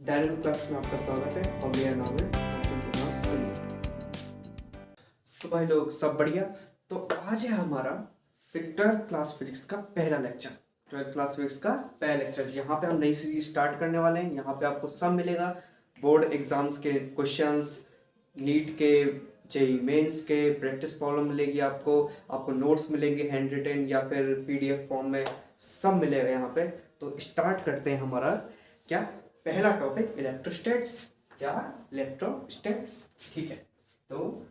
Dynamic class में आपका स्वागत है और मेरा नाम है रोशन कुमार सिंह। तो भाई लोग सब बढ़िया। तो आज है हमारा फिर 12th क्लास फिजिक्स का पहला लेक्चर। 12th क्लास फिजिक्स का पहला लेक्चर, यहाँ पे हम नई सीरीज स्टार्ट करने वाले हैं। यहाँ पे आपको सब मिलेगा, बोर्ड एग्जाम्स के क्वेश्चंस, नीट के, जेई मेंस के प्रैक्टिस प्रॉब्लम मिलेगी आपको नोट्स मिलेंगे हैंड रिटन या फिर पीडीएफ फॉर्म में, सब मिलेगा यहाँ पे। तो स्टार्ट करते हैं हमारा क्या पहला टॉपिक, इलेक्ट्रोस्टैट्स या इलेक्ट्रोस्टैट्स। ठीक है, तो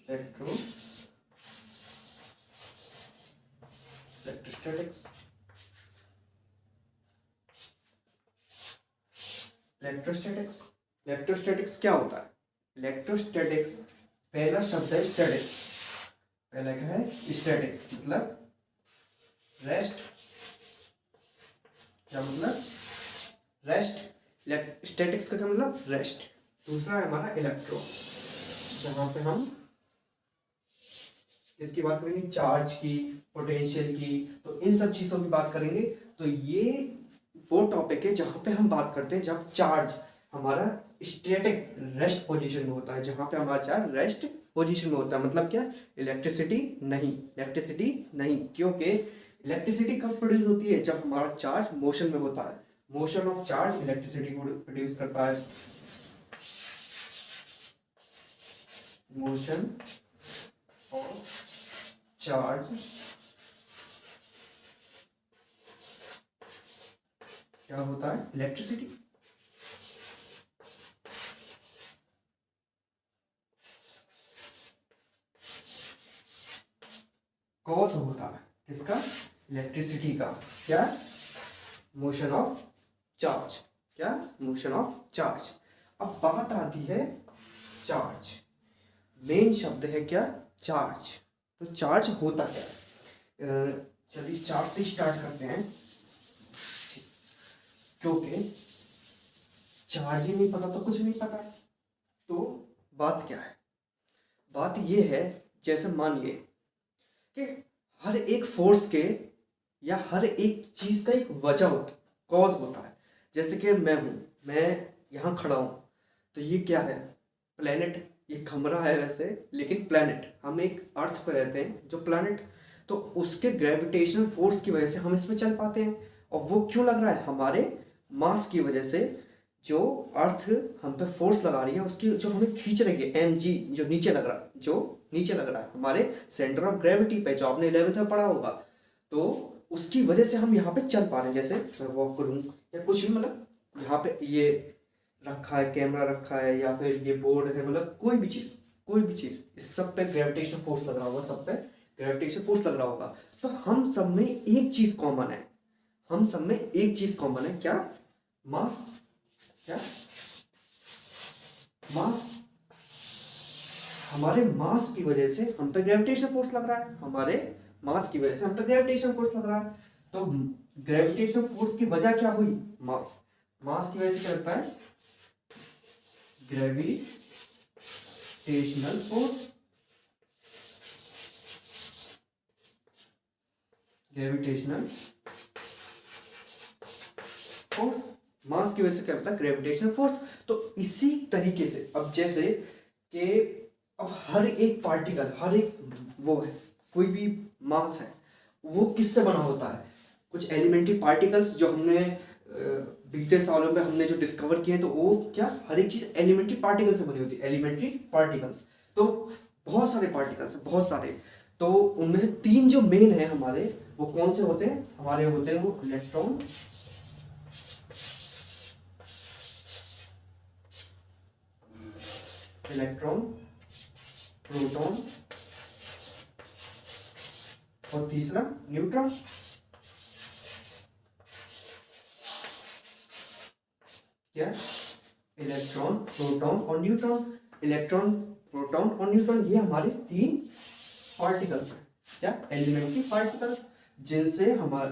इलेक्ट्रोस्टैटिक्स। इलेक्ट्रोस्टैटिक्स इलेक्ट्रोस्टैटिक्स क्या होता है? इलेक्ट्रोस्टैटिक्स, पहला शब्द है स्टैटिक्स। पहला क्या है? स्टैटिक्स मतलब रेस्ट। क्या मतलब? रेस्ट। स्टैटिक्स का क्या मतलब? रेस्ट। दूसरा है हमारा इलेक्ट्रो, जहां पे हम इसकी बात करेंगे, चार्ज की, पोटेंशियल की, तो इन सब चीजों की बात करेंगे। तो ये वो टॉपिक है जहां पे हम बात करते हैं जब चार्ज हमारा स्टैटिक रेस्ट पोजीशन में होता है, जहां पे हमारा चार्ज रेस्ट पोजीशन में होता है। मतलब क्या? इलेक्ट्रिसिटी नहीं, क्योंकि इलेक्ट्रिसिटी कब प्रोड्यूस होती है? जब हमारा चार्ज मोशन में होता है। Motion of charge electricity produce करता है। मोशन ऑफ चार्ज क्या होता है? इलेक्ट्रिसिटी। कॉज होता है किसका? इलेक्ट्रिसिटी का। क्या? Motion of charge. क्या? Motion of charge. अब बात आती है चार्ज। मेन शब्द है क्या? चार्ज। तो चार्ज होता क्या है? चलिए चार्ज से स्टार्ट करते हैं, क्योंकि चार्ज ही नहीं पता तो कुछ नहीं पता। तो बात क्या है? बात ये है, जैसे मानिए कि हर एक फोर्स के या हर एक चीज का एक वजह होता, कॉज होता है। जैसे कि मैं यहाँ खड़ा हूँ, तो ये क्या है? प्लेनेट। ये कमरा है वैसे, लेकिन प्लेनेट, हम एक अर्थ पर रहते हैं जो प्लेनेट, तो उसके ग्रेविटेशनल फोर्स की वजह से हम इसमें चल पाते हैं। और वो क्यों लग रहा है? हमारे मास की वजह से। जो अर्थ हम पे फोर्स लगा रही है, उसकी जो हमें खींच रही है, mg, जो नीचे लग रहा है हमारे सेंटर ऑफ ग्रेविटी पे, जो आपने 11th में पढ़ा होगा। तो उसकी वजह से हम यहाँ पे चल पा रहे हैं। जैसे मैं वॉक करूँ या कुछ भी, मतलब यहाँ पे ये रखा है, कैमरा रखा है, या फिर ये बोर्ड है, मतलब कोई भी चीज़, इस सब पे ग्रेविटेशन फोर्स लग रहा होगा, सब पे ग्रेविटेशन फोर्स लग रहा होगा। तो हम सब में एक चीज़ कॉमन है, क्या? मास। क्या? मास। हमारे मास की वजह से हम पे ग्रेविटेशन फोर्स लग रहा है, तो ग्रेविटेशन फोर्स की वजह क्या हुई? मास। मास की वजह से क्या होता है? Gravitational force. मास की वजह से क्या होता है? Gravitational force. तो इसी तरीके से अब जैसे कि अब हर एक पार्टिकल, हर एक वो है, कोई भी मास है, वो किससे बना होता है? कुछ एलिमेंट्री पार्टिकल्स जो हमने बीते सालों में हमने जो डिस्कवर किए हैं, तो वो क्या, हर एक चीज एलिमेंट्री पार्टिकल से बनी होती है। एलिमेंट्री पार्टिकल्स तो बहुत सारे पार्टिकल्स, बहुत सारे। तो उनमें से 3 जो मेन है हमारे, वो कौन से होते हैं? हमारे होते हैं वो इलेक्ट्रॉन, प्रोटॉन और तीसरा न्यूट्रॉन। क्या? इलेक्ट्रॉन, प्रोटॉन और न्यूट्रॉन, ये हमारे 3 पार्टिकल्स हैं। क्या? एलिमेंट्री पार्टिकल्स, जिनसे हमारा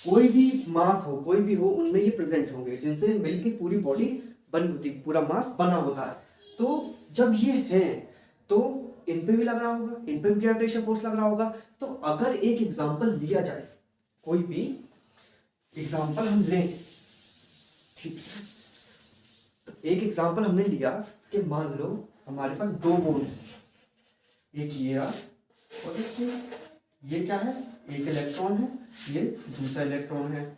कोई भी मास हो, कोई भी हो, उनमें ये प्रेजेंट होंगे, जिनसे मिलके पूरी बॉडी बनी होती, पूरा मास बना होता है। तो जब ये हैं, तो इन पे भी लग रहा होगा, इन पे भी ग्रेविटेशन फोर्स लग रहा होगा। तो अगर एक एग्जांपल लिया जाए, कोई भी एग्जाम्पल हम लें, ठीक है, तो एक एग्जाम्पल हमने लिया कि मान लो हमारे पास दो बोर्ड है, एक ये रहा और एक ये क्या है, एक इलेक्ट्रॉन है, ये दूसरा इलेक्ट्रॉन है,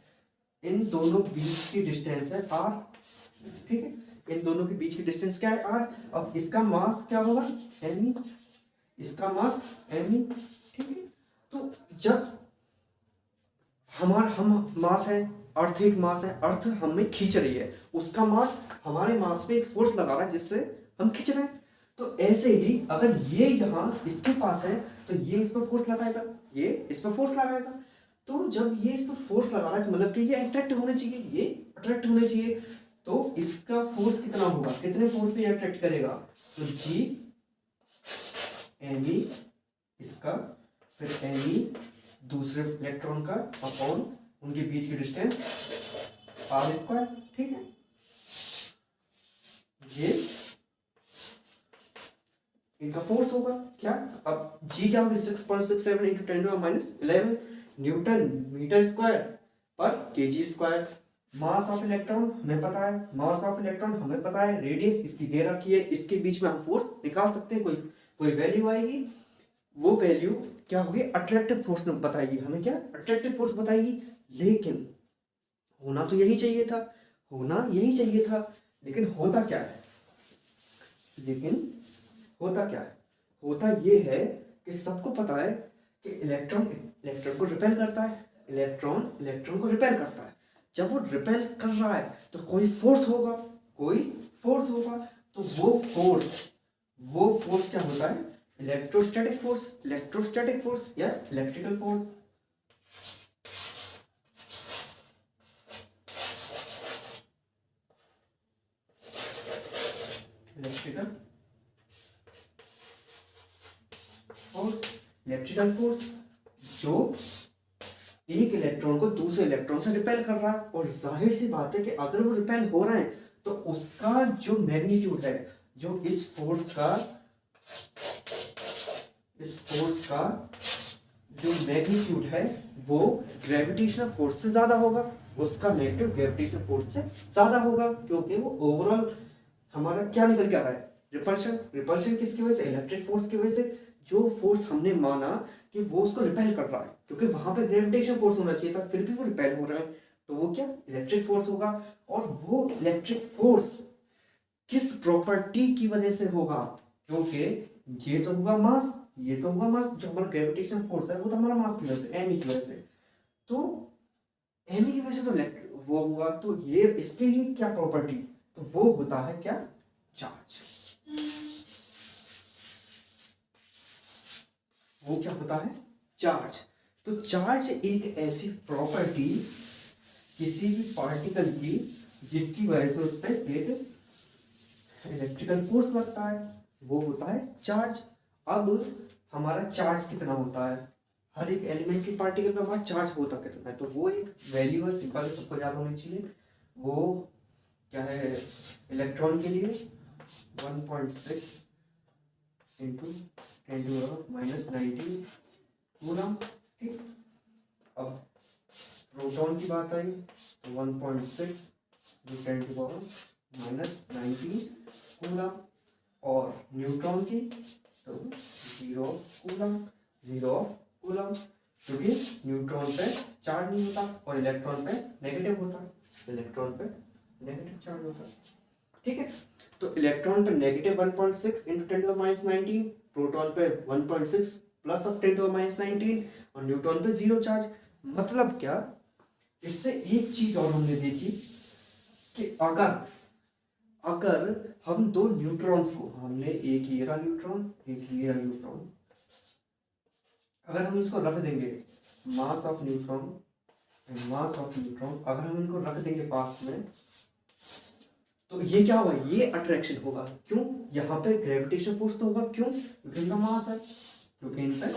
इन दोनों बीच की डिस्टेंस है r, ठीक है, इन दोनों के बीच की डिस्टेंस क्या है r। अब इसका मास क्या होगा me, इसका मास me, ठीक है। तो जब हम मास है, अर्थ एक मास है, अर्थ हमें खींच रही है, उसका मास हमारे मास पे एक फोर्स लगा रहा है जिससे हम खींच रहे हैं। तो ऐसे ही अगर ये यहाँ इसके पास है तो ये इस पर फोर्स लगाएगा, ये इस पर फोर्स लगाएगा। तो जब ये इस पर फोर्स लगा रहा है तो मतलब कि ये अट्रैक्ट होने चाहिए, ये अट्रैक्ट होने चाहिए। तो इसका फोर्स कितना होगा, कितने फोर्स से ये अट्रैक्ट करेगा, तो जी एम इसका, फिर एम दूसरे इलेक्ट्रॉन का अपॉन उनके बीच की डिस्टेंस आर स्क्वायर, ठीक है। ये इनका फोर्स होगा क्या, अब जी क्या होगा 6.67 इंटू 10⁻11 न्यूटन मीटर स्क्वायर पर KG square. Mass of electron हमें पता है, मास ऑफ इलेक्ट्रॉन हमें पता है, रेडियस इसकी दे रखी है, इसके बीच में हम फोर्स निकाल सकते हैं, कोई वैल्यू आएगी, वो वैल्यू क्या होगी, अट्रैक्टिव फोर्स बताएगी हमें, क्या अट्रैक्टिव फोर्स बताएगी। लेकिन होना तो यही चाहिए था, होना यही चाहिए था, लेकिन होता क्या है, होता क्या है, होता ये है कि सबको पता है कि इलेक्ट्रॉन को रिपेल करता है, इलेक्ट्रॉन को रिपेल करता है। जब वो रिपेल कर रहा है तो कोई फोर्स होगा, तो वो फोर्स क्या होता है, इलेक्ट्रोस्टैटिक फोर्स या इलेक्ट्रिकल फोर्स। इलेक्ट्रिकल फोर्स जो एक इलेक्ट्रॉन को दूसरे इलेक्ट्रॉन से रिपेल कर रहा है, और जाहिर सी बात है कि अगर वो रिपेल हो रहा है तो उसका जो मैग्नीट्यूड है, जो इस फोर्स का जो मैग्नीट्यूड है वो ग्रेविटेशनल फोर्स से ज्यादा होगा, उसका मैग्नीट्यूड ग्रेविटेशनल फोर्स से ज्यादा होगा, क्योंकि वो ओवरऑल हमारा क्या निकल के आ रहा है, रिपल्शन किसकी वजह से, इलेक्ट्रिक फोर्स की वजह से। जो फोर्स हमने माना कि वो उसको रिपेल कर रहा है, क्योंकि वहां पे ग्रेविटेशन फोर्स होना चाहिए था, फिर भी वो रिपेल हो रहा है, तो वो क्या इलेक्ट्रिक फोर्स होगा। और वो इलेक्ट्रिक फोर्स किस प्रॉपर्टी की वजह से होगा, क्योंकि ये तो होगा मास, जो हमारा ग्रेविटेशन फोर्स है वो तो हमारा मास की वजह से, एम की वजह से, तो एम की वजह से तो वो होगा। तो ये इसके लिए क्या प्रॉपर्टी, तो वो होता है क्या, चार्ज। वो क्या होता है, चार्ज। तो चार्ज एक ऐसी प्रॉपर्टी किसी भी पार्टिकल की जिसकी वजह से उस पर एक इलेक्ट्रिकल फोर्स लगता है, वो होता है चार्ज। अब हमारा चार्ज कितना होता है, हर एक एलिमेंट की पार्टिकल का हमारा चार्ज होता कितना है, तो वो एक वैल्यू है, सिंपल सबको याद होनी चाहिए। वो क्या है, इलेक्ट्रॉन के लिए 1.6 इंटू 10⁻19 कूलम, ठीक। अब प्रोटॉन की बात आई तो 1.6 इंटू 10⁻19 कूलम, और न्यूट्रॉन की तो 0 कूलम, क्योंकि न्यूट्रॉन पे चार्ज नहीं होता और इलेक्ट्रॉन पे नेगेटिव होता, चार्ज होता, ठीक है। तो इलेक्ट्रॉन पे नेगेटिव 1.6 इंटू 10⁻19, प्रोटॉन पे 1.6 प्लस ऑफ 10⁻19 और न्यूट्रॉन पे 0 चार्ज। मतलब क्या, इससे एक चीज और हमने देखी कि अगर हम दो न्यूट्रॉन्स को, हमने एक ये रहा न्यूट्रॉन, एक ये रहा न्यूट्रॉन, अगर हम इसको रख देंगे मास ऑफ न्यूट्रॉन, अगर हम इनको रख देंगे पास में, तो ये क्या होगा, ये अट्रैक्शन होगा। क्यों, यहाँ पे ग्रेविटेशन फोर्स तो होगा, क्यों, क्योंकि इनका मास है, क्योंकि इन पे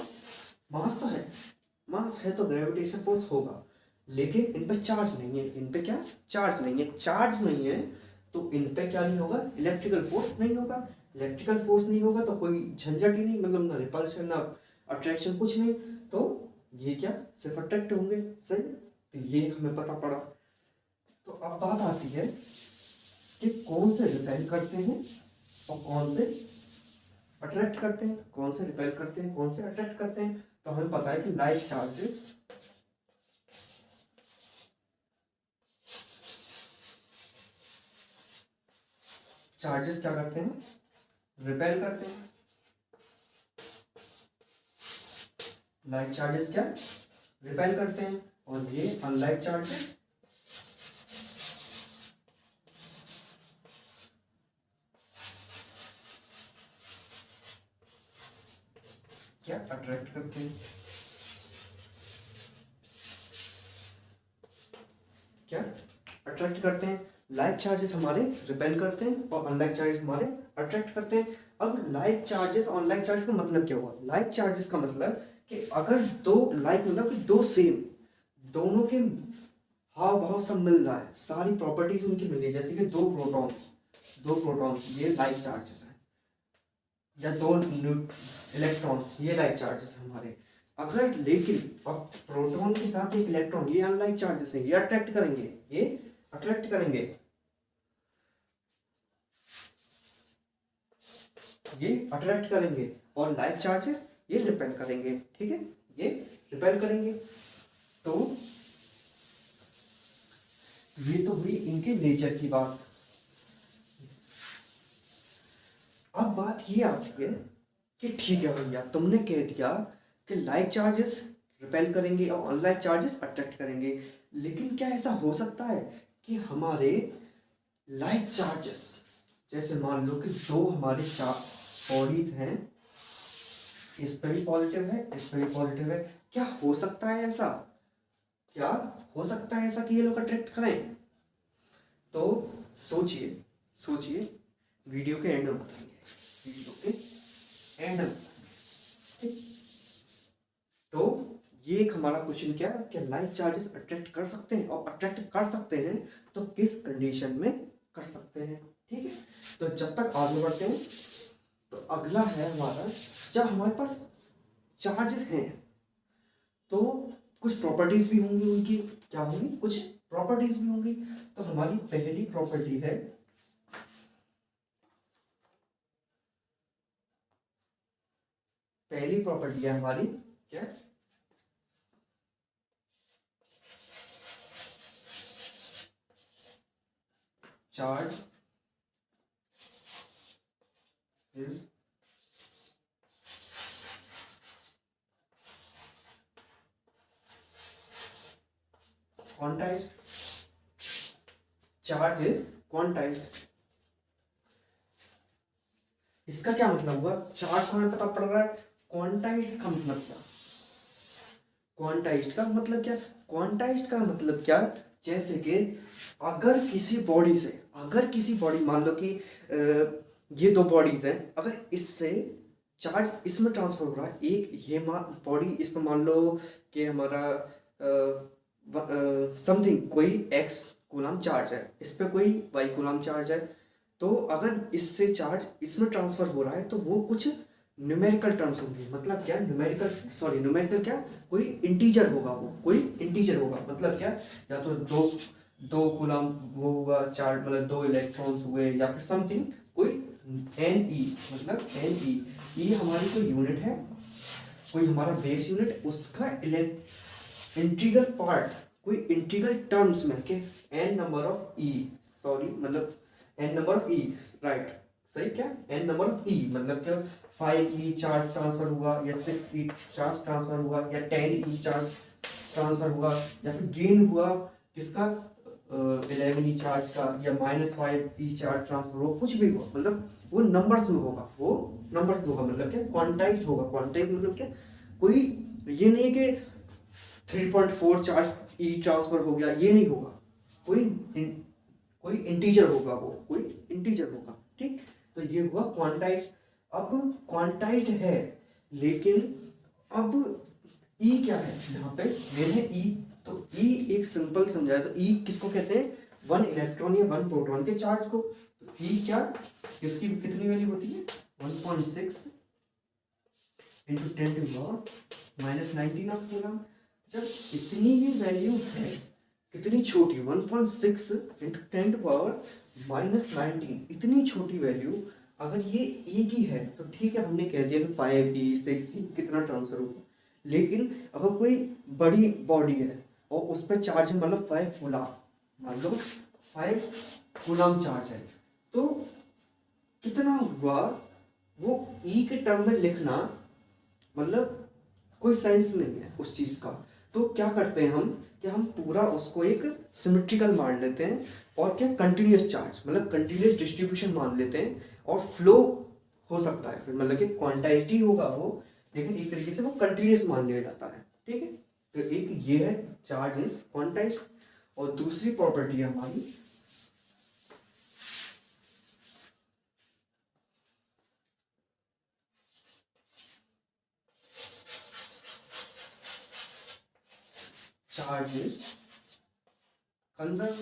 मास है तो ग्रेविटेशन फोर्स होगा। लेकिन इन पे चार्ज नहीं है, चार्ज नहीं है तो इन पे क्या नहीं होगा, इलेक्ट्रिकल फोर्स नहीं होगा, तो कोई झंझट ही नहीं, मतलब ना रिपल्शन ना अट्रैक्शन, कुछ नहीं। तो ये क्या सिर्फ अट्रैक्ट होंगे, सही। तो ये हमें पता पड़ा। तो अब बात आती है कि कौन से रिपेल करते हैं और कौन से अट्रैक्ट करते हैं, कौन से रिपेल करते हैं, कौन से अट्रैक्ट करते हैं। तो हमें पता है कि लाइक चार्जेस क्या करते हैं, रिपेल करते हैं। लाइक चार्जेस क्या रिपेल करते हैं, और ये अनलाइक चार्जेस क्या अट्रैक्ट करते हैं। क्या अट्रैक्ट करते हैं। लाइक चार्जेस हमारे रिपेल करते हैं और अनलाइक चार्जेस हमारे अट्रैक्ट करते हैं। अब लाइक चार्जेस और अनलाइक चार्जेस का मतलब क्या हुआ। लाइक चार्जेस का मतलब कि अगर दो लाइक मतलब कि दो सेम, दोनों के हाव भाव सब मिल रहा है, सारी प्रॉपर्टीज उनकी मिल रही है, जैसे कि दो प्रोटॉन्स ये लाइक चार्जेस है, या दो इलेक्ट्रॉन्स ये लाइक चार्जेस है हमारे। अगर लेकिन अब प्रोटॉन के साथ एक इलेक्ट्रॉन, ये अनलाइक चार्जेस है, ये अट्रैक्ट करेंगे, ये अट्रैक्ट करेंगे, ये अट्रैक्ट करेंगे, और लाइक चार्जेस ये रिपेल करेंगे। ठीक है, ये रिपेल करेंगे। तो ये तो हुई इनके नेचर की बात। अब बात ये आती है कि ठीक है भैया, तुमने कह दिया कि लाइक चार्जेस रिपेल करेंगे और अनलाइक चार्जेस अट्रैक्ट करेंगे, लेकिन क्या ऐसा हो सकता है कि हमारे लाइक चार्जेस, जैसे मान लो कि दो हमारे चार बॉडीज हैं, इस पे भी पॉजिटिव है, इस पे भी पॉजिटिव है, क्या हो सकता है ऐसा, क्या हो सकता है ऐसा कि ये लोग अट्रैक्ट करें। तो सोचिए सोचिए, वीडियो के एंड में बताएंगे, वीडियो के एंड में। ठीक, तो ये एक हमारा क्वेश्चन क्या है कि लाइक चार्जेस अट्रैक्ट कर सकते हैं, और अट्रैक्ट कर सकते हैं तो किस कंडीशन में कर सकते हैं। ठीक है, तो जब तक आगे बढ़ते हैं, तो अगला है हमारा, जब हमारे पास चार्जेस हैं तो कुछ प्रॉपर्टीज भी होंगी उनकी, क्या होंगी, कुछ प्रॉपर्टीज भी होंगी। तो हमारी पहली प्रॉपर्टी है, पहली प्रॉपर्टी है हमारी क्या, charge is quantized, charge is quantized. इसका क्या मतलब हुआ, चार्ज को हमें पता पड़ रहा है, क्वांटाइज्ड का मतलब क्या, क्वांटाइज्ड का मतलब क्या, क्वांटाइज्ड का मतलब क्या, जैसे कि अगर किसी बॉडी से, अगर किसी बॉडी, मान लो कि ये दो बॉडीज हैं, अगर इससे चार्ज इसमें ट्रांसफर हो रहा है, एक ये बॉडी इस पर मान लो कि हमारा समथिंग कोई x कूलम चार्ज है, इस पे कोई y कूलम चार्ज है, तो अगर इससे चार्ज इसमें ट्रांसफर हो रहा है तो वो कुछ न्यूमेरिकल टर्म्स होंगे। मतलब क्या, न्यूमेरिकल क्या, कोई इंटीजर होगा, वो कोई इंटीजर होगा। मतलब क्या, या तो दो कूलम वो हुआ चार्ज, मतलब दो इलेक्ट्रॉन्स हुए, या फिर समथिंग कोई NE, मतलब NE हमारी कोई यूनिट है, कोई हमारा बेस यूनिट, उसका इंटीग्रल पार्ट कोई इंटीग्रल टर्म्स में के n number of e, sorry मतलब n number of e, right, सही, क्या n नंबर ऑफ e मतलब क्या, 5e चार्ज ट्रांसफर हुआ, या 6e चार्ज ट्रांसफर हुआ, या 10e चार्ज ट्रांसफर हुआ, या फिर गेन हुआ किसका, 11e चार्ज का, या -5e चार्ज ट्रांसफर हुआ, कुछ भी हुआ, मतलब वो नंबर्स में होगा, वो नंबर्स में होगा। मतलब क्या, क्वांटाइज्ड होगा। क्वांटाइज्ड मतलब क्या, कोई ये नहीं है कि 3.4 चार्ज ई ट्रांसफर हो गया, ये नहीं होगा, कोई इंटीजर होगा, वो कोई इंटीजर होगा। ठीक, तो ये हुआ क्वांटाइज्ड। अब क्वांटाइज्ड है, लेकिन अब ई क्या है, यहाँ पे मेन है ई, तो ई एक सिंपल समझाया तो ई किसको कहते हैं, वन इलेक्ट्रॉन या वन प्रोटॉन के चार्ज को। तो ई क्या, इसकी कितनी वैल्यू होती है, 1.6 × 10⁻⁹ -19 ऑफ कूलम। जब इतनी ही वैल्यू है, कितनी छोटी, 1.6 इंटू 10⁻⁻19, इतनी छोटी वैल्यू अगर ये एक ही है तो ठीक है, हमने कह दिया कि 5e 6e कितना ट्रांसफर होगा। लेकिन अगर कोई बड़ी बॉडी है और उस पर चार्ज मतलब 5 कूलम, मान लो 5 कूलम चार्ज है, तो कितना हुआ वो ई के टर्म में लिखना मतलब कोई सेंस नहीं है उस चीज़ का। तो क्या करते हैं हम कि हम पूरा उसको एक सिमेट्रिकल मान लेते हैं और क्या कंटिन्यूस चार्ज मतलब कंटिन्यूस डिस्ट्रीब्यूशन मान लेते हैं, और फ्लो हो सकता है फिर मतलब कि क्वांटाइज्ड ही होगा वो, लेकिन एक तरीके से वो कंटिन्यूस मान लिया जाता है। ठीक है, तो एक ये है चार्ज इज क्वांटाइज्ड। और दूसरी प्रॉपर्टी है हमारी charge is conserve.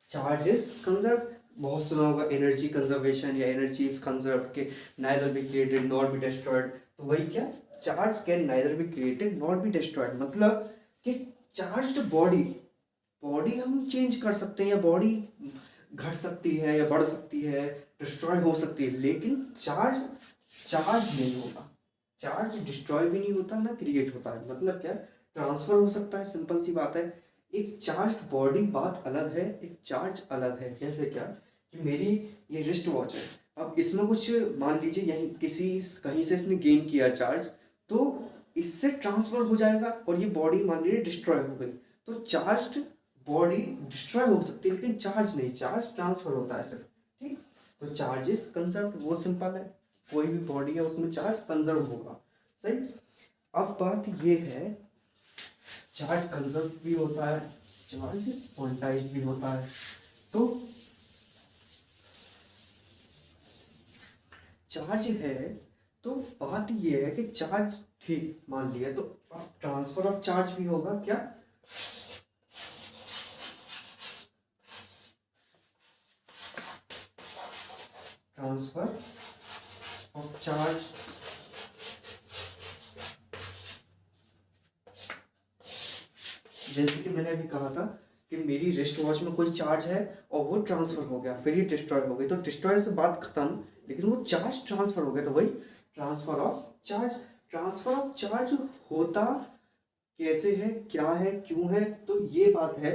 Charge is conserve, बहुत सुना होगा एनर्जी कंजर्वेशन या एनर्जी इज कंजर्व के neither be created not be destroyed. तो वही क्या, charge can neither be created not be destroyed, मतलब कि चार्ज्ड बॉडी, बॉडी हम चेंज कर सकते हैं या बॉडी घट सकती है या बढ़ सकती है, डिस्ट्रॉय हो सकती है, लेकिन चार्ज चार्ज नहीं होगा। चार्ज डिस्ट्रॉय भी नहीं होता ना क्रिएट होता है। मतलब क्या, ट्रांसफर हो सकता है, सिंपल सी बात है। एक चार्ज बॉडी बात अलग है, एक चार्ज अलग है। जैसे क्या कि मेरी ये रिस्ट वॉच है, अब इसमें कुछ मान लीजिए यहीं किसी कहीं से इसने गेन किया चार्ज, तो इससे ट्रांसफर हो जाएगा और ये बॉडी मान लीजिए डिस्ट्रॉय हो गई। तो चार्ज बॉडी डिस्ट्रॉय हो सकती है लेकिन चार्ज नहीं, चार्ज ट्रांसफर होता है सिर्फ। ठीक, तो चार्जेस कंजर्व, वो सिंपल है, कोई भी बॉडी है उसमें चार्ज कंजर्व होगा। सही। अब बात ये है, चार्ज कंजर्व भी होता है, चार्ज क्वांटाइज भी होता है। तो चार्ज है तो बात ये है कि चार्ज ठीक मान लिया, तो अब ट्रांसफर ऑफ चार्ज भी होगा। क्या, ट्रांसफर ऑफ चार्ज जैसे कि मैंने अभी कहा था कि मेरी रिस्ट वॉच में कोई चार्ज है और वो ट्रांसफर हो गया, फिर ये डिस्ट्रॉय हो गई, तो डिस्ट्रॉय से बात खत्म, लेकिन वो चार्ज ट्रांसफर हो गया, तो वही transfer of charge. Transfer of charge होता कैसे है, क्या है, क्यों है, तो ये बात है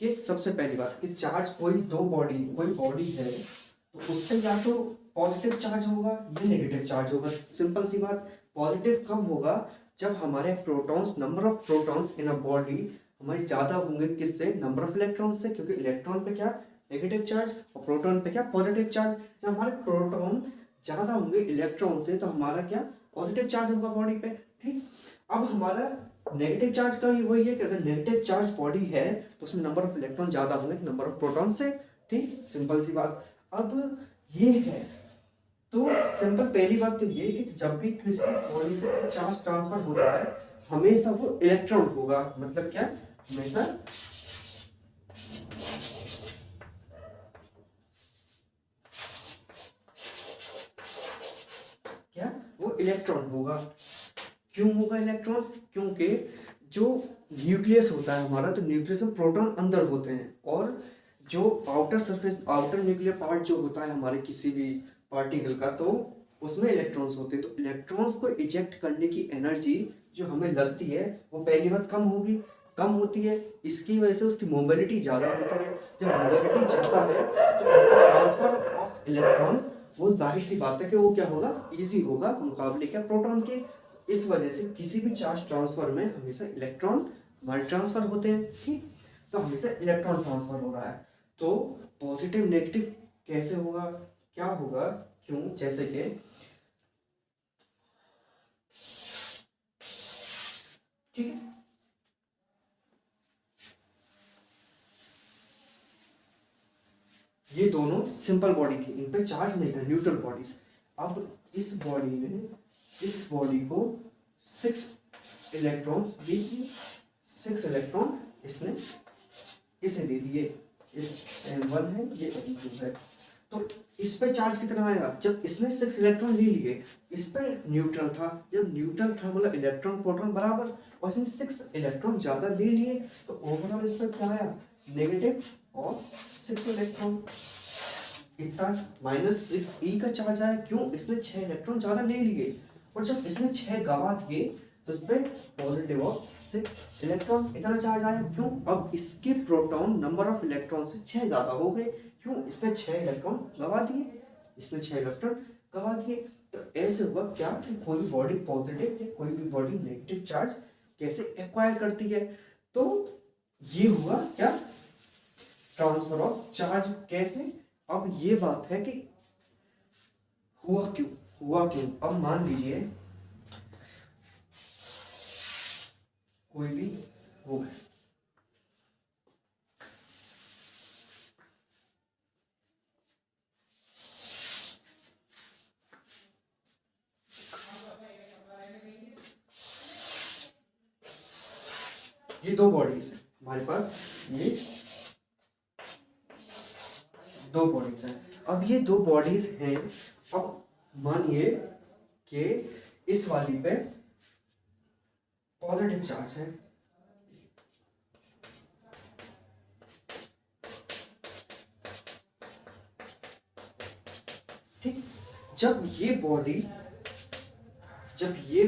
कि सबसे पहली बात कि चार्ज कोई कोई बॉडी है तो उससे या तो पॉजिटिव चार्ज होगा या नेगेटिव चार्ज होगा। सिंपल सी बात, पॉजिटिव कब होगा, जब हमारे protons, number of protons in a body हमारे ज़्यादा होंगे किससे, नंबर ऑफ इलेक्ट्रॉन्स से, क्योंकि इलेक्ट्रॉन पे क्या नेगेटिव चार्ज और प्रोटॉन पे क्या पॉजिटिव चार्ज। जब हमारे प्रोटॉन ज़्यादा होंगे इलेक्ट्रॉन से तो हमारा क्या पॉजिटिव चार्ज होगा बॉडी पे। ठीक, अब हमारा नेगेटिव चार्ज का ही वही है कि अगर नेगेटिव चार्ज बॉडी है तो उसमें नंबर ऑफ इलेक्ट्रॉन ज़्यादा होंगे नंबर ऑफ प्रोटॉन से। ठीक, सिंपल सी बात। अब ये है तो सिंपल पहली बात तो ये कि जब भी किसी बॉडी से चार्ज ट्रांसफर होता है हमेशा वो इलेक्ट्रॉन होगा। मतलब क्या, हमेशा क्या वो इलेक्ट्रॉन होगा। क्यों होगा इलेक्ट्रॉन, क्योंकि जो न्यूक्लियस होता है हमारा, तो न्यूक्लियस में प्रोटॉन अंदर होते हैं और जो outer surface, outer nuclear part जो होता है हमारे किसी भी पार्टिकल का, तो उसमें इलेक्ट्रॉन्स होते हैं। तो इलेक्ट्रॉन्स को इजेक्ट करने की एनर्जी जो हमें लगती है वो पहली बात कम होती है, इसकी वजह से उसकी मोबिलिटी ज़्यादा होती है। जब मोबिलिटी ज़्यादा है तो ट्रांसफर ऑफ इलेक्ट्रॉन वो जाहिर सी बात है कि वो क्या होगा, ईजी होगा मुकाबले क्या प्रोटॉन के। इस वजह से किसी भी चार्ज ट्रांसफर में हमेशा इलेक्ट्रॉन हमारे ट्रांसफर होते हैं। ठीक, तो हमेशा इलेक्ट्रॉन ट्रांसफर हो रहा है। तो पॉजिटिव नेगेटिव कैसे होगा, क्या होगा, क्यों, जैसे कि ठीक है, ये दोनों सिंपल बॉडी थी, इन पे चार्ज नहीं था, न्यूट्रल बॉडीज। अब इस बॉडी को 6 इलेक्ट्रॉन्स दे दिए, 6 इलेक्ट्रॉन इसने इसे दे दिए। इस M1 है, ये M2 है। तो इस पे चार्ज कितना आएगा, जब इसने 6 इलेक्ट्रॉन ले लिए, इस पे न्यूट्रल था, जब न्यूट्रल था मतलब इलेक्ट्रॉन प्रोटॉन बराबर, और इसने 6 इलेक्ट्रॉन ज्यादा ले लिए, तो ओवरऑल इस पे क्या आया, नेगेटिव और 6 इलेक्ट्रॉन, इतना -6e का चार्ज आया। क्यों, इसने 6 इलेक्ट्रॉन ज्यादा ले लिए, और जब इसने 6 गवा दिए तो इस पे पॉजिटिव ऑफ 6 इलेक्ट्रॉन इतना चार्ज आया। क्यों, अब इसके प्रोटॉन नंबर ऑफ इलेक्ट्रॉन से 6 ज्यादा हो गए। क्यों, इसने 6 इलेक्ट्रॉन गवा दिए, इसने 6 इलेक्ट्रॉन गवा दिए। तो ऐसे हुआ क्या कि कोई भी बॉडी पॉजिटिव या कोई भी बॉडी नेगेटिव चार्ज कैसे एक्वायर करती है, तो ये हुआ क्या, ट्रांसफर ऑफ चार्ज। कैसे, अब ये बात है कि हुआ क्यों। अब मान लीजिए कोई भी हो गया, ये दो बॉडीज है हमारे पास, ये दो बॉडीज हैं। अब ये दो बॉडीज हैं, अब मानिए कि इस वाली पे पॉजिटिव चार्ज है, ठीक। जब ये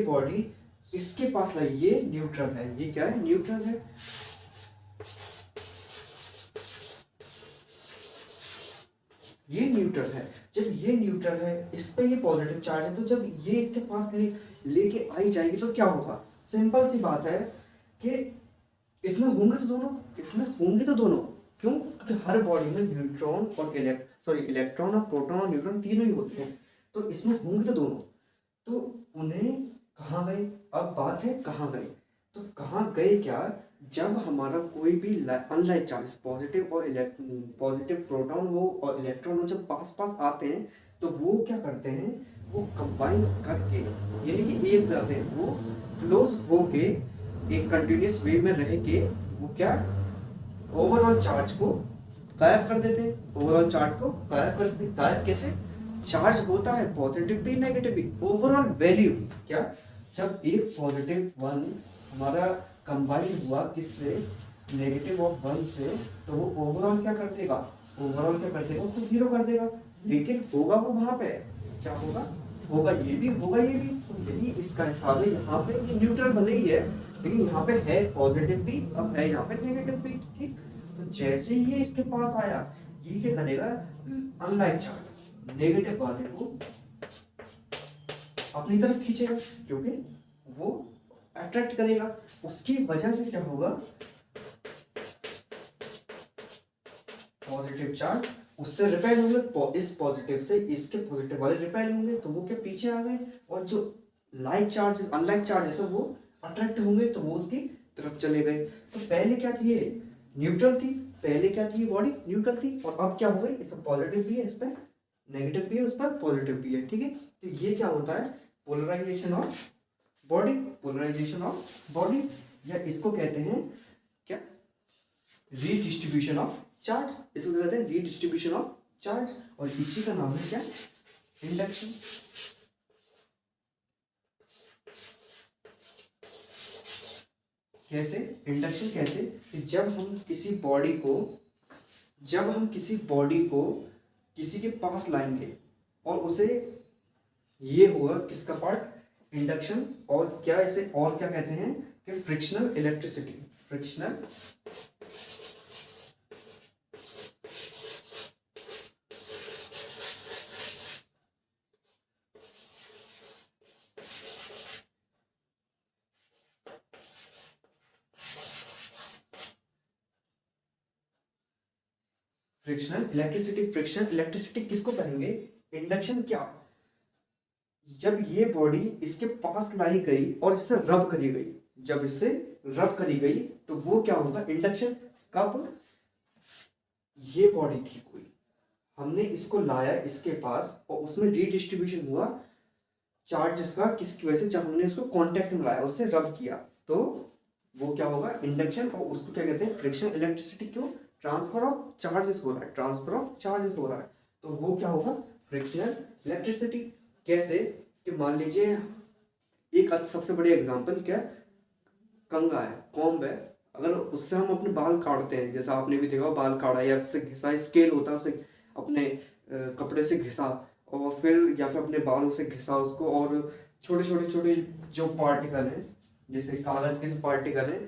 बॉडी इसके पास लाई, ये न्यूट्रल है, ये क्या है, न्यूट्रल है। ये न्यूट्रल है, जब ये न्यूट्रल है, इस पे ये पॉजिटिव चार्ज है, तो जब ये इसके पास लेके आई जाएगी तो क्या होगा, सिंपल सी बात है कि इसमें होंगे तो दोनों। क्यों, क्योंकि हर बॉडी में न्यूट्रॉन और इलेक्ट्रॉन और प्रोटॉन और न्यूट्रॉन तीनों ही होते हैं, तो इसमें होंगे तो दोनों। तो उन्हें कहाँ गए, अब बात है कहाँ गए, तो कहाँ गए क्या, जब हमारा कोई भी अनलाइक चार्ज पॉजिटिव प्रोटॉन हो और इलेक्ट्रॉन हो, जब पास पास आते हैं तो वो क्या करते हैं, वो कंबाइन करके, यानी कि एक जाते हैं, वो क्लोज होके एक कंटिन्यूस वे में रह के वो क्या, ओवरऑल चार्ज को गायब कर देते हैं। ओवरऑल चार्ज को गायब कैसे, चार्ज होता है पॉजिटिव भी नेगेटिव भी, ओवरऑल वैल्यू क्या, जब एक पॉजिटिव वन हमारा कंबाइन हुआ किससे, नेगेटिव ऑफ 1 से, तो वो ओवरऑल क्या कर देगा, उसको 0 कर देगा। लेकिन होगा वो वहां पे क्या होगा ये भी, तो यही इसका हिसाब है। यहाँ पे ये न्यूट्रल भले ही है, लेकिन यहाँ पे है पॉजिटिव भी, अब है यहाँ पे नेगेटिव भी, ठीक। तो जैसे ही ये इसके पास आया, ये क्या करेगा, अनलाइक चार्ज नेगेटिव वाले को अपनी तरफ खींचेगा, क्योंकि वो अट्रैक्ट करेगा। उसकी वजह से क्या होगा, पॉजिटिव चार्ज उससे रिपेल होंगे, इस पॉजिटिव से इसके पॉजिटिव वाले रिपेल होंगे, तो वो क्या पीछे आ गए, और जो लाइक चार्ज अनलाइक चार्जेस है वो अट्रैक्ट होंगे, तो वो उसकी तरफ चले गए। तो पहले क्या थी, ये न्यूट्रल थी, बॉडी न्यूट्रल थी, और अब क्या हो गई, इस पर पॉजिटिव भी है, इस पर नेगेटिव भी है, उस पर पॉजिटिव भी है, ठीक है। तो ये क्या होता है, पोलराइजेशन ऑफ बॉडी, या इसको कहते हैं क्या, रीडिस्ट्रीब्यूशन ऑफ चार्ज, इसको कहते हैं रीडिस्ट्रीब्यूशन ऑफ चार्ज, और इसी का नाम है क्या, इंडक्शन। कैसे, इंडक्शन कैसे, कि जब हम किसी बॉडी को किसी के पास लाएंगे और उसे, ये होगा किसका पार्ट, इंडक्शन, और क्या इसे और क्या कहते हैं कि frictional electricity, frictional frictional electricity किसको कहेंगे, इंडक्शन। क्या, जब ये बॉडी इसके पास लाई गई और इससे रब करी गई, जब इससे रब करी गई तो वो क्या होगा, इंडक्शन। कब, ये बॉडी थी कोई, हमने इसको लाया इसके पास और उसमें रीडिस्ट्रीब्यूशन हुआ चार्जेस का, किसकी वजह से, जब हमने इसको कांटेक्ट में लाया, उससे रब किया, तो वो क्या होगा, इंडक्शन। और उसको क्या कहते हैं, फ्रिक्शनल इलेक्ट्रिसिटी। क्यों, ट्रांसफर ऑफ चार्जेस हो रहा है, तो वो क्या होगा, फ्रिक्शनल इलेक्ट्रिसिटी। कैसे कि मान लीजिए एक सबसे बड़ी एग्जांपल क्या है, कंघा है, कॉम्ब है, अगर उससे हम अपने बाल काटते हैं, जैसा आपने भी देखा बाल काटा या उससे घिसा, स्केल होता है उसे अपने कपड़े से घिसा और फिर या फिर अपने बालों से घिसा उसको, और छोटे छोटे छोटे जो पार्टिकल हैं जैसे कागज के जो पार्टिकल हैं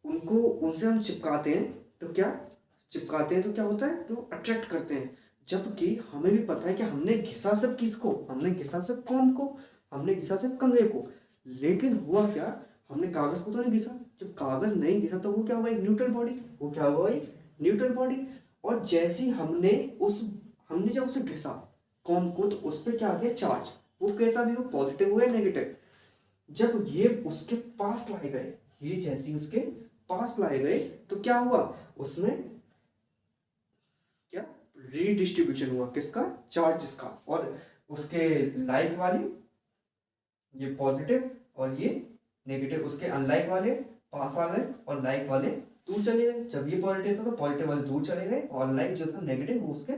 उनको उनसे हम चिपकाते हैं, तो क्या चिपकाते हैं तो क्या होता है कि वो अट्रैक्ट करते हैं। जबकि हमें भी पता है कि हमने घिसा सिर्फ किसको, हमने घिसा सिर्फ कॉम्ब को, हमने घिसा सिर्फ कंघे को, लेकिन हुआ क्या, हमने कागज को तो नहीं घिसा। जब कागज नहीं घिसा तो वो क्या हुआ, एक न्यूट्रल बॉडी, वो क्या हुआ, एक न्यूट्रल बॉडी। और जैसे ही हमने जब उसे घिसा कॉम्ब को, तो उस पर क्या आ गया, चार्ज, वो कैसा भी हो, पॉजिटिव हो या नेगेटिव। जब ये उसके पास लाए गए, ये जैसे ही उसके पास लाए गए तो क्या हुआ, उसमें क्या रीडिस्ट्रीब्यूशन हुआ, किसका, चार्जेस का। और उसके लाइक वाले ये पॉजिटिव और ये नेगेटिव, उसके अनलाइक वाले पास आ गए और लाइक वाले दूर चले गए। जब ये पॉजिटिव था तो पॉजिटिव वाले दूर चले गए और अनलाइक जो था नेगेटिव वो उसके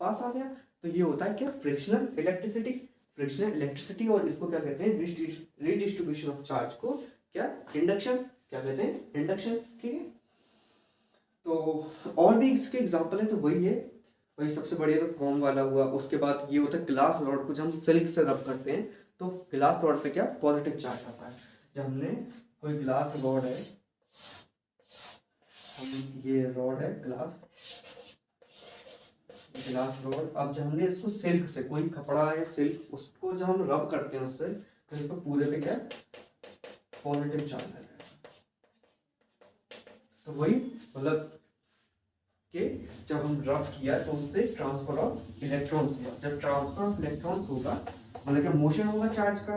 पास आ गया। तो ये होता है क्या, फ्रिक्शनल इलेक्ट्रिसिटी। फ्रिक्शनल इलेक्ट्रिसिटी, और इसको क्या कहते हैं, रीडिस्ट्रीब्यूशन ऑफ चार्ज को क्या, इंडक्शन, क्या कहते हैं, इंडक्शन। ठीक है, तो और भी इसके एग्जाम्पल है, तो वही है, वही सबसे बढ़िया तो कॉम वाला हुआ। उसके बाद ये होता है ग्लास रॉड को जब हम सिल्क से रब करते हैं तो ग्लास रॉड पे क्या पॉजिटिव चार्ज आता है। जब हमने कोई ग्लास रॉड है, हम ये रॉड है ग्लास रॉड, अब जब हमने इसको सिल्क से, कोई कपड़ा है सिल्क, उसको जब हम रब करते हैं उससे, तो इसको पूरे पे क्या पॉजिटिव चार्ज है। तो वही मतलब कि जब हम रब किया तो उससे ट्रांसफर ऑफ इलेक्ट्रॉन्स हुआ। जब ट्रांसफर ऑफ इलेक्ट्रॉन्स होगा मतलब कि मोशन होगा चार्ज का,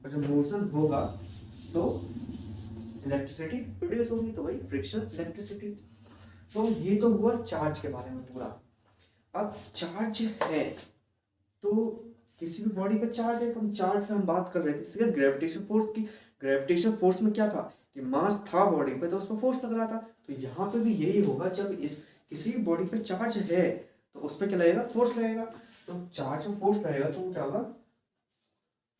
और जब मोशन होगा तो इलेक्ट्रिसिटी प्रोड्यूस होगी, तो वही फ्रिक्शनल इलेक्ट्रिसिटी। तो ये तो हुआ चार्ज के बारे में पूरा। अब चार्ज है तो किसी भी बॉडी पे चार्ज है, तो हम चार्ज से हम बात कर रहे थे, इसलिए ग्रेविटेशन फोर्स की। ग्रेविटेशन फोर्स में क्या था कि मास था बॉडी पे तो उस पर फोर्स लग रहा था, तो यहाँ पे भी यही होगा। जब इस किसी भी बॉडी पे चार्ज है तो उस पर क्या लगेगा, फोर्स लगेगा। तो चार्ज में फोर्स लगेगा तो क्या होगा,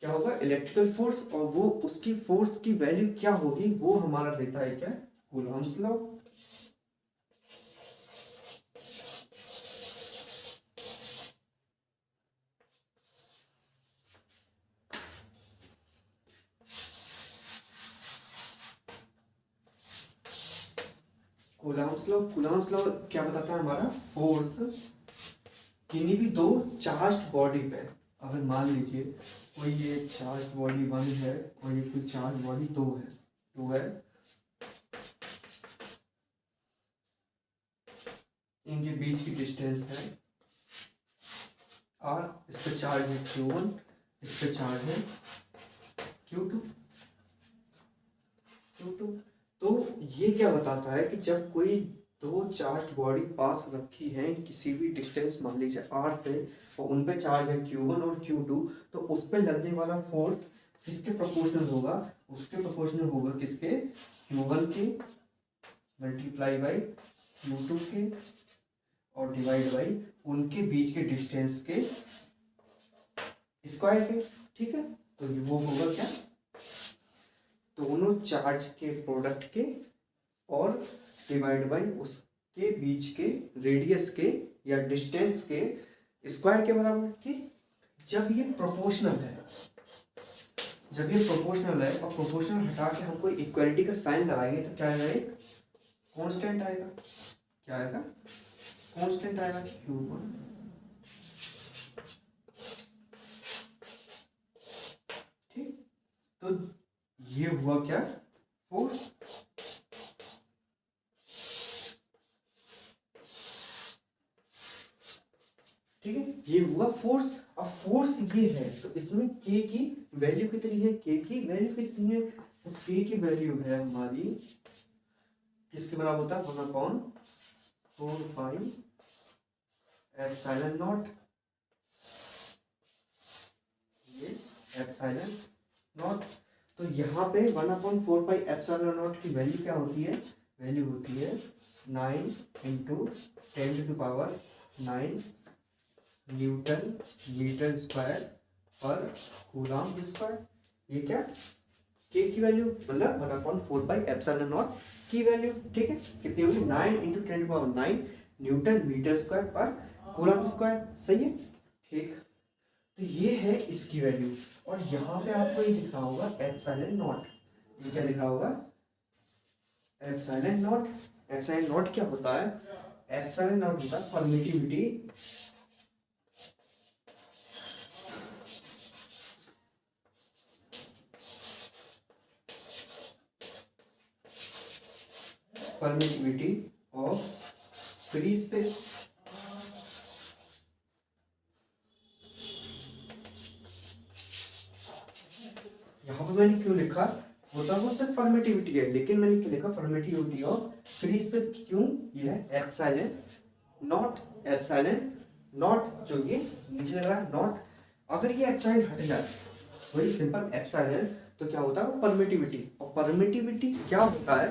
क्या होगा, इलेक्ट्रिकल फोर्स। और वो उसकी फोर्स की वैल्यू क्या होगी, वो हमारा देता है क्या, कूलॉम्स लॉ। कूलॉम्स लॉ क्या बताता है, हमारा फोर्स किन्हीं भी दो चार्ज्ड बॉडी पे, अगर मान लीजिए कोई ये चार्ज बॉडी 1 है और ये कोई चार्ज बॉडी 2 है, इनके बीच की डिस्टेंस है r, इस पे चार्ज है q1, इस पे चार्ज है q2। तो ये क्या बताता है कि जब कोई दो चार्ज बॉडी पास रखी है किसी भी डिस्टेंस मान लीजिए r से, और उन पे चार्ज है q1 और q2, तो उस पे लगने वाला फोर्स किसके प्रोपोर्शनल होगा, उसके प्रोपोर्शनल होगा किसके, q1 के मल्टीप्लाई बाई q2 के और डिवाइड बाई उनके बीच के डिस्टेंस के स्क्वायर के। ठीक है, तो वो होगा क्या, दोनों चार्ज के प्रोडक्ट के और डिवाइड बाई उसके बीच के रेडियस के या डिस्टेंस के स्क्वायर के बराबर। ठीक, जब ये प्रोपोर्शनल है, और प्रोपोर्शनल हटा के हम कोई इक्वालिटी का साइन लगाएंगे तो क्या आएगा, एक कांस्टेंट आएगा। क्या आएगा, कांस्टेंट आएगा q1। ठीक, तो ये हुआ क्या, फोर्स। ठीक है, ये हुआ फोर्स। अब फोर्स ये है तो इसमें k की वैल्यू कितनी है, k की वैल्यू कितनी है, तो k की वैल्यू है हमारी किसके बराबर होता है, 1/4 पाई एप्सिलॉन नॉट, ये एप्सिलॉन नॉट। तो यहाँ पे 1/4 पाई एप्सिलॉन नॉट की वैल्यू क्या होती है, वैल्यू होती है 9 × 10⁹ न्यूटन मीटर स्क्वायर पर कूलम स्क्वायर। ये क्या, के की वैल्यू मतलब 1/4 की वैल्यू, ठीक है, कितनी होगी 9 × 10⁹ न्यूटन मीटर स्क्वायर पर कूलम स्क्वायर, सही है, ठीक। तो ये है इसकी वैल्यू, और यहाँ पे आपको ये लिखा होगा एप्सिलॉन नॉट। ये क्या लिखा होगा, एप्सिलॉन नॉट। एप्सिलॉन नॉट क्या होता है, एप्सिलॉन नॉट होता है परमिटिविटी ऑफ फ्री स्पेस। यहाँ पे मैंने क्यों लिखा, होता वो सिर्फ परमिटिविटी है, लेकिन मैंने क्यों लिखा परमिटिविटी ऑफ फ्री स्पेस, क्यों, ये है एप्सिलॉन नॉट। एप्सिलॉन नॉट जो ये नीचे लग रहा है नॉट, अगर ये एप्सिलॉन हट जाए, वही सिंपल एप्सिलॉन, तो क्या होता है वो परमिटिविटी। और परमिटिविटी क्या होता है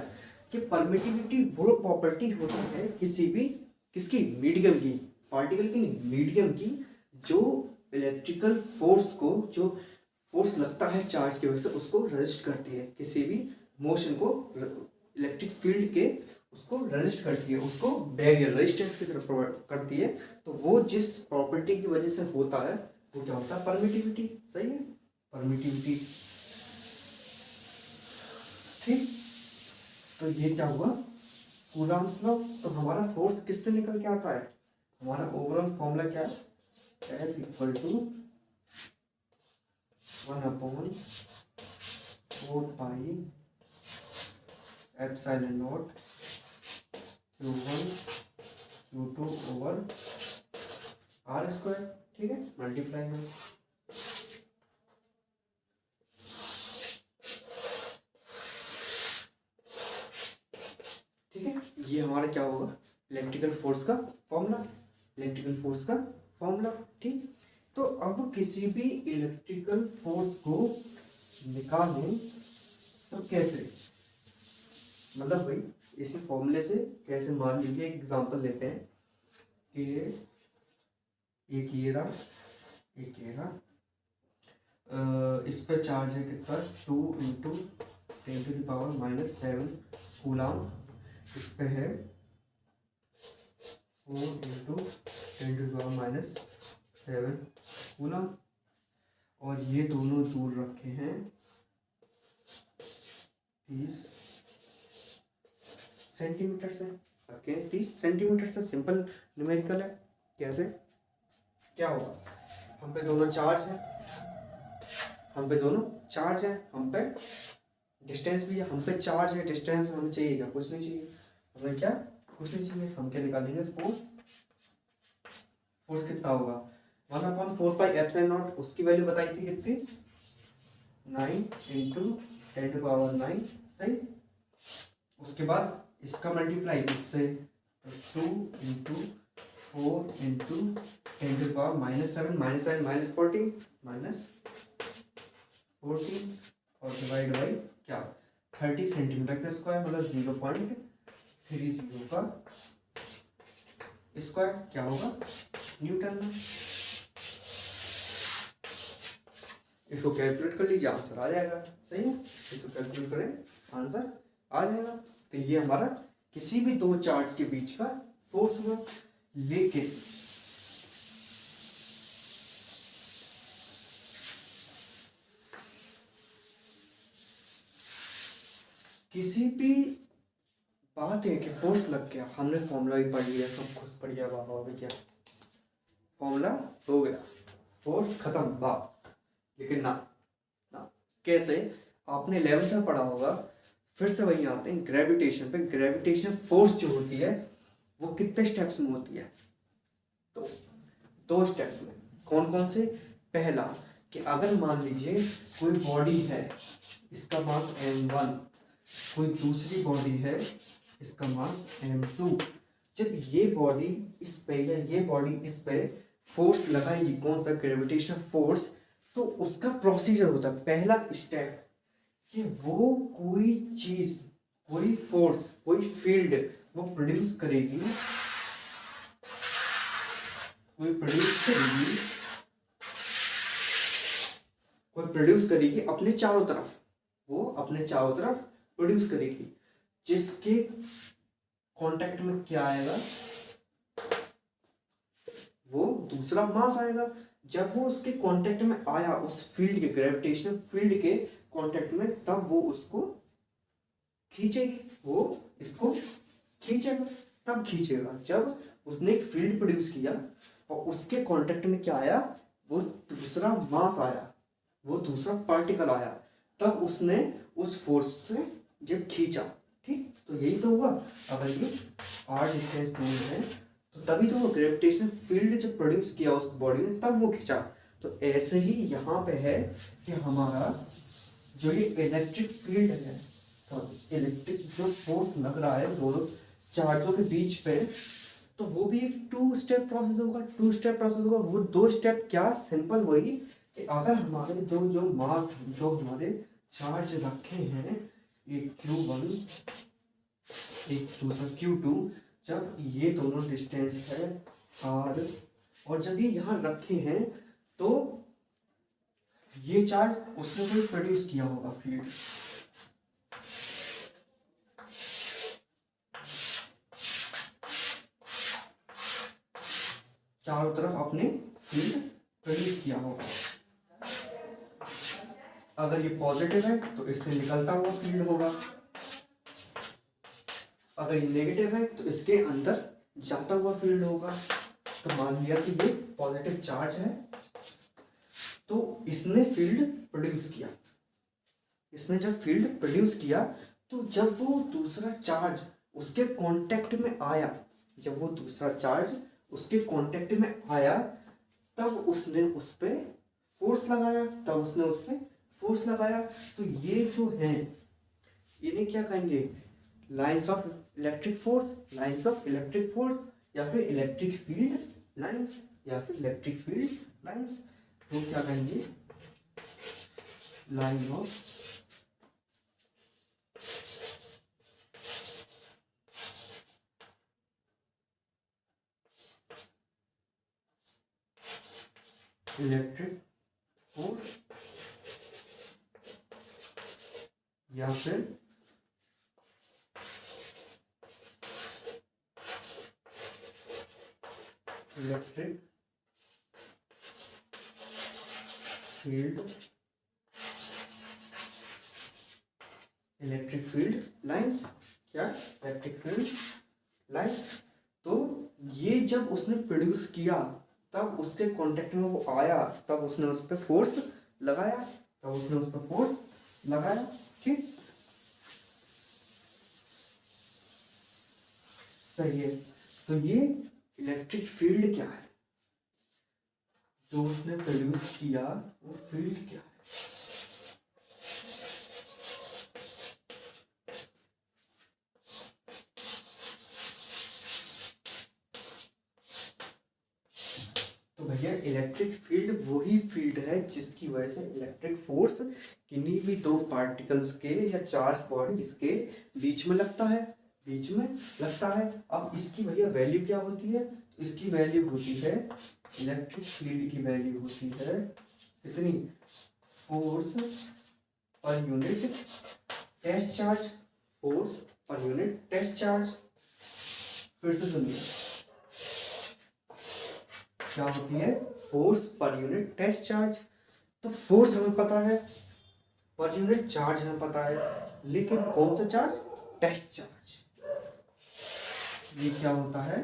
कि परमिटिविटी वो प्रॉपर्टी होती है किसी भी, किसकी, मीडियम की, पार्टिकल की नहीं, मीडियम की, जो इलेक्ट्रिकल फोर्स को, जो फोर्स लगता है चार्ज की वजह से, उसको रेजिस्ट करती है, किसी भी मोशन को इलेक्ट्रिक फील्ड के उसको रेजिस्ट करती है, उसको बैरियर रेजिस्टेंस की तरफ प्रोवाइड करती है। तो वो जिस प्रॉपर्टी की वजह से होता है वो क्या होता है, परमिटिविटी, सही है, परमिटिविटी, ठीक। तो ये क्या हुआ, कूलम्ब्स लॉ। तो हमारा फोर्स किससे निकल के आता है, हमारा ओवरऑल फॉर्मूला क्या है, F = 1/4 epsilon not Q1 Q2 over R square, ठीक है, मल्टीप्लाई में, ठीक है। ये हमारा क्या होगा, इलेक्ट्रिकल फोर्स का फॉर्मूला, इलेक्ट्रिकल फोर्स का फॉर्मूला, ठीक। तो अब किसी भी इलेक्ट्रिकल फोर्स को निकालें तो कैसे, मतलब भाई इसी फॉर्मूले से कैसे, मान लीजिए एक एग्जांपल लेते हैं कि एक ये रहा, इस पर चार्ज है कितना, 2 × 10⁻⁻7 कूलम, इस पे है 4 × 10⁻⁻7 कूलम, और ये दोनों दूर रखे हैं 30 सेंटीमीटर से, ओके, 30 सेंटीमीटर से, सिंपल न्यूमेरिकल है। कैसे, क्या होगा, हम पे दोनों चार्ज है, हम पे डिस्टेंस भी है, हम पे चार्ज है, डिस्टेंस हमें चाहिए क्या, कुछ नहीं चाहिए, हमें क्या, कुछ नहीं चाहिए, हम क्या निकालेंगे, फोर्स कितना होगा 1/4 उसकी वैल्यू बताई थी कितनी, 9 × 10⁻9, सही। उसके बाद इसका मल्टीप्लाई इससे, 2 × 4 × 10⁻⁻7 -14 और डिवाइड बाई क्या, 30 सेंटीमीटर का स्क्वायर, मतलब 0.30 का स्क्वायर, क्या होगा, न्यूटन में। इसको कैलकुलेट कर लीजिए, आंसर आ जाएगा, सही है, इसको कैलकुलेट करें, आंसर आ जाएगा। तो ये हमारा किसी भी दो चार्ज के बीच का फोर्स हुआ, लेकिन किसी भी बात है कि फोर्स लग गया, हमने फॉर्मूला भी पढ़ लिया, सब कुछ पढ़ लिया, बाबा भैया फॉर्मूला हो गया, फोर्स खत्म, बात, लेकिन ना कैसे, आपने 11th में पढ़ा होगा, फिर से वही आते हैं ग्रेविटेशन पे। ग्रेविटेशन फोर्स जो होती है वो कितने स्टेप्स में होती है, तो 2 स्टेप्स में। कौन कौन से, पहला कि अगर मान लीजिए कोई बॉडी है, इसका मास m1, कोई दूसरी बॉडी है, इसका मास m2, जब ये बॉडी इस पे या ये बॉडी इस पे फोर्स लगाएगी, कौन सा, ग्रेविटेशन फोर्स, तो उसका प्रोसीजर होता है, पहला स्टेप, कि वो कोई चीज, कोई फोर्स, कोई फील्ड वो प्रोड्यूस करेगी, कोई प्रोड्यूस करेगी अपने चारों तरफ, वो अपने चारों तरफ प्रोड्यूस करेगी, जिसके कांटेक्ट में क्या आएगा, वो दूसरा मास आएगा। जब वो उसके कांटेक्ट में आया, उस फील्ड के, ग्रेविटेशनल फील्ड के कांटेक्ट में, तब वो उसको खींचेगी, वो इसको खींचेगा। तब खींचेगा जब उसने एक फील्ड प्रोड्यूस किया और उसके कांटेक्ट में क्या आया, वो दूसरा मास आया, वो दूसरा पार्टिकल आया, तब उसने उस फोर्स से जब खींचा। ठीक, तो यही तो हुआ। अगर ये r डिस्टेंस दूर है तो तभी तो वो ग्रेविटेशनल फील्ड जब प्रोड्यूस किया उस बॉडी ने, तब वो खींचा। तो ऐसे ही यहाँ पे है कि हमारा जो ये इलेक्ट्रिक फील्ड है, सॉरी इलेक्ट्रिक जो फोर्स लग रहा है दोनों चार्जों के बीच पे, तो वो भी एक टू स्टेप प्रोसेस होगा। वो दो स्टेप क्या, सिंपल वही कि अगर हमारे जो मास, जो हमारे चार्ज रखे हैं, एक Q1 एक दूसरा Q2, जब ये दोनों डिस्टेंस है R, और जब ये यहाँ रखे हैं तो ये चार्ज उसने कोई प्रोड्यूस किया होगा फील्ड, चारों तरफ अपने फील्ड प्रोड्यूस किया होगा। अगर ये पॉजिटिव है तो इससे निकलता हुआ फील्ड होगा, अगर ये नेगेटिव है तो इसके अंदर जाता हुआ फील्ड होगा। तो मान लिया कि ये पॉजिटिव चार्ज है, तो इसने फील्ड प्रोड्यूस किया। इसने जब फील्ड प्रोड्यूस किया तो जब वो दूसरा चार्ज उसके कांटेक्ट में आया, जब वो दूसरा चार्ज उसके कांटेक्ट में आया, तब उसने उस पर फोर्स लगाया। तो ये जो है, इन्हें क्या कहेंगे, लाइंस ऑफ इलेक्ट्रिक फोर्स, या फिर इलेक्ट्रिक फील्ड लाइंस, तो क्या कहेंगे, लाइन ऑफ इलेक्ट्रिक फोर्स, या फिर इलेक्ट्रिक फील्ड लाइंस। क्या, इलेक्ट्रिक फील्ड लाइंस। तो ये जब उसने प्रोड्यूस किया, तब उसके कांटेक्ट में वो आया, तब उसने उस पर फोर्स लगाया, ठीक, सही है। तो ये इलेक्ट्रिक फील्ड क्या है, जो उसने प्रोड्यूस किया, वो फील्ड क्या है। तो भैया इलेक्ट्रिक फील्ड वही फील्ड है जिसकी वजह से इलेक्ट्रिक फोर्स किन्हीं भी दो पार्टिकल्स के या चार्ज बॉडीज के बीच में लगता है, अब इसकी भैया वैल्यू क्या होती है, तो इसकी वैल्यू होती है, इलेक्ट्रिक फील्ड की वैल्यू होती है कितनी, फोर्स पर यूनिट टेस्ट चार्ज, फिर से सुनिए, क्या होती है, फोर्स पर यूनिट टेस्ट चार्ज। तो फोर्स हमें पता है, पर यूनिट चार्ज हमें पता है, लेकिन कौन सा चार्ज, टेस्ट चार्ज। ये क्या होता है,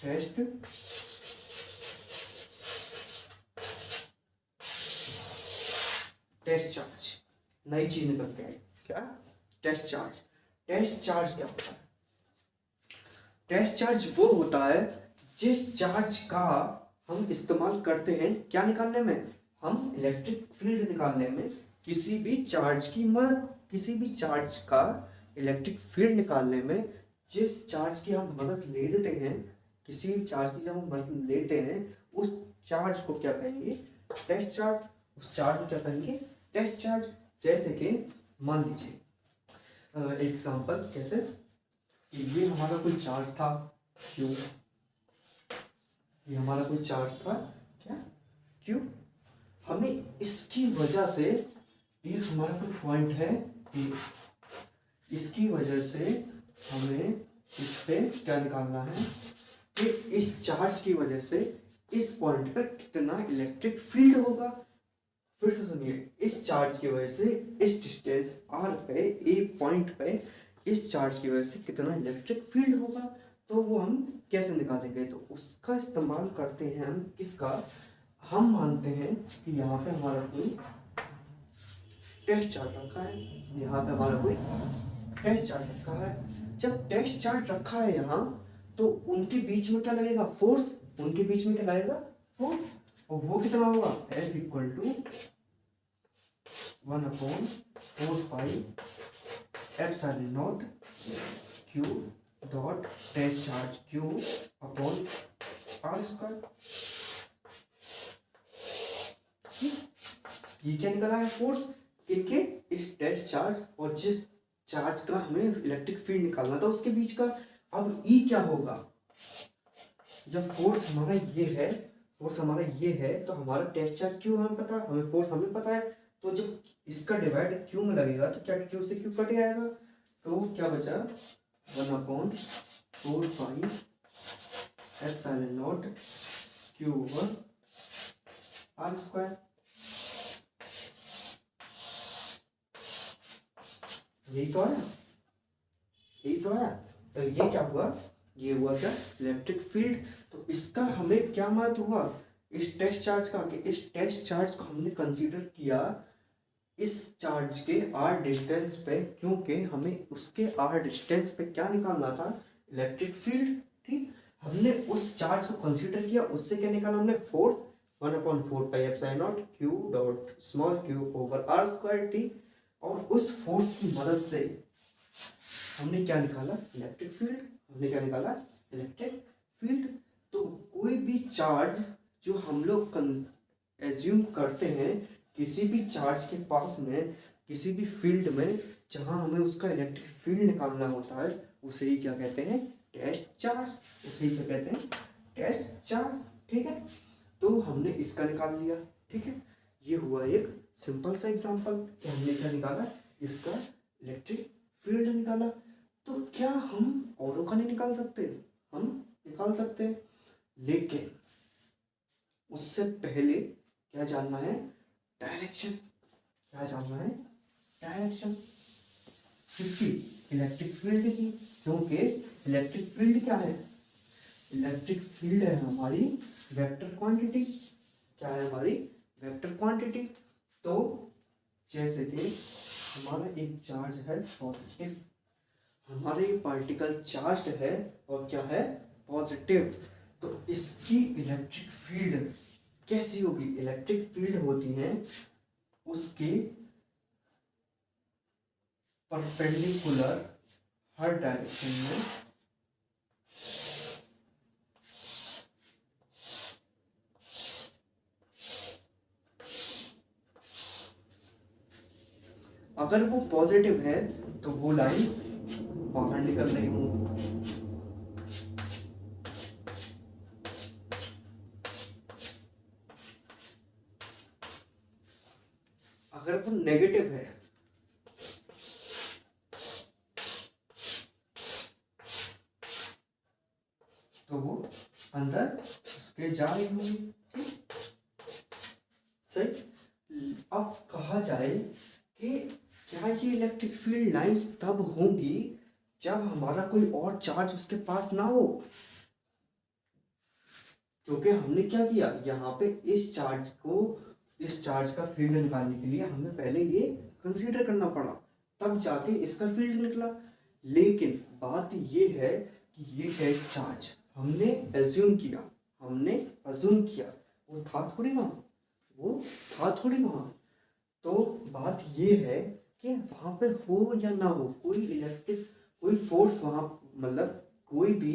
टेस्ट चार्ज। नई चीज निकल के आई, क्या, टेस्ट चार्ज क्या होता है, टेस्ट चार्ज वो होता है जिस चार्ज का हम इस्तेमाल करते हैं क्या निकालने में, हम इलेक्ट्रिक फील्ड निकालने में, किसी भी चार्ज का इलेक्ट्रिक फील्ड निकालने में, जिस चार्ज की हम मदद ले देते हैं, किसी भी चार्ज की जब हम मदद लेते हैं, उस चार्ज को क्या कहेंगे, टेस्ट चार्ज। उस चार्ज को क्या कहेंगे, टेस्ट चार्ज। जैसे कि मान लीजिए एग्जाम्पल, कैसे, ये हमारा कोई चार्ज था Q, ये हमारा कोई चार्ज था क्या, क्यू। हमें इसकी वजह से एक हमारा कोई पॉइंट है ए, इसकी वजह से हमें इस पे क्या निकालना है कि इस चार्ज की वजह से इस पॉइंट पर कितना इलेक्ट्रिक फील्ड होगा। फिर से सुनिए, इस चार्ज की वजह से इस डिस्टेंस आर पे ए पॉइंट पे इस चार्ज की वजह से कितना इलेक्ट्रिक फील्ड होगा। तो वो हम कैसे निकालेंगे, तो उसका इस्तेमाल करते हैं हम किसका, हम मानते हैं कि यहाँ पे हमारा कोई टेस्ट चार्ज रखा है, यहाँ पे हमारा कोई टेस्ट चार्ज रखा है। जब टेस्ट चार्ज रखा है यहाँ, तो उनके बीच में क्या लगेगा, फोर्स। उनके बीच में क्या लगेगा, फोर्स। और वो कितना होगा, F equal to 1/4 epsilon naught Q dot test charge Q upon R square. ये क्या निकला है, फोर्स किनके, इस टेस्ट चार्ज और जिस चार्ज का हमें इलेक्ट्रिक फील्ड निकालना था उसके बीच का। अब E क्या होगा, जब फोर्स हमारा ये है, फोर्स हमारा ये है, तो हमारा टेस्ट चार्ज क्यू हमें पता है, हमें फोर्स हमें पता है। तो जब इसका डिवाइड क्यू में लगेगा तो क्या क्यू से क्यू कट जाएगा, तो क्या बचा 1/4 epsilon naught Q over R square. यही तो आया, यही तो आया। तो ये क्या हुआ, ये हुआ क्या, इलेक्ट्रिक फील्ड। तो इसका हमें क्या मदद हुआ, इस टेस्ट चार्ज का, कि इस टेस्ट चार्ज को हमने कंसीडर किया इस चार्ज के आर डिस्टेंस पे, क्योंकि हमें उसके आर डिस्टेंस पे क्या निकालना था, इलेक्ट्रिक फील्ड। ठीक, हमने उस चार्ज को कंसीडर किया, उससे क्या निकाला हमने, force 1/4 epsilon naught Q dot small Q over R square. ठीक, और उस फोर्स की मदद से हमने क्या निकाला, इलेक्ट्रिक फील्ड। हमने क्या निकाला, इलेक्ट्रिक फील्ड। तो कोई भी चार्ज जो हम लोग एज्यूम करते हैं किसी भी चार्ज के पास में, किसी भी फील्ड में जहां हमें उसका इलेक्ट्रिक फील्ड निकालना होता है, उसे ही क्या कहते हैं, टेस्ट चार्ज। उसे ही क्या कहते हैं, टेस्ट चार्ज। ठीक है, तो हमने इसका निकाल लिया। ठीक है, ये हुआ एक सिंपल सा एग्जांपल कि हमने क्या निकाला, इसका इलेक्ट्रिक फील्ड निकाला। तो क्या हम औरों का नहीं निकाल सकते, हम निकाल सकते हैं, लेकिन उससे पहले क्या जानना है, डायरेक्शन। क्या जानना है, डायरेक्शन किसकी, इलेक्ट्रिक फील्ड की। क्योंकि इलेक्ट्रिक फील्ड क्या है, इलेक्ट्रिक फील्ड है हमारी वेक्टर क्वांटिटी। क्या है हमारी वेक्टर क्वांटिटी। तो जैसे कि हमारा एक चार्ज है पॉजिटिव, हमारे पार्टिकल चार्ज है और क्या है, पॉजिटिव। तो इसकी इलेक्ट्रिक फील्ड कैसी होगी, इलेक्ट्रिक फील्ड होती है उसके परपेंडिकुलर हर डायरेक्शन में अगर वो पॉजिटिव है तो वो लाइंस बाहर निकल रही होंगी, अगर वो नेगेटिव है तो वो अंदर उसके जा रही होंगी। सही। अब कहा जाए कि क्या ये इलेक्ट्रिक फील्ड लाइंस तब होंगी जब हमारा कोई और चार्ज उसके पास ना हो। क्योंकि हमने क्या किया, यहाँ पे इस चार्ज को, इस चार्ज का फील्ड निकालने के लिए हमें पहले ये कंसीडर करना पड़ा, तब जाके इसका फील्ड निकला। लेकिन बात ये है कि ये टेस्ट चार्ज हमने एज्यूम किया, हमने अज्यूम किया, वो था थोड़ी वहाँ, वो था थोड़ी वहाँ। तो बात ये है कि वहाँ पे हो या ना हो कोई इलेक्ट्रिक, कोई फोर्स वहाँ, मतलब कोई भी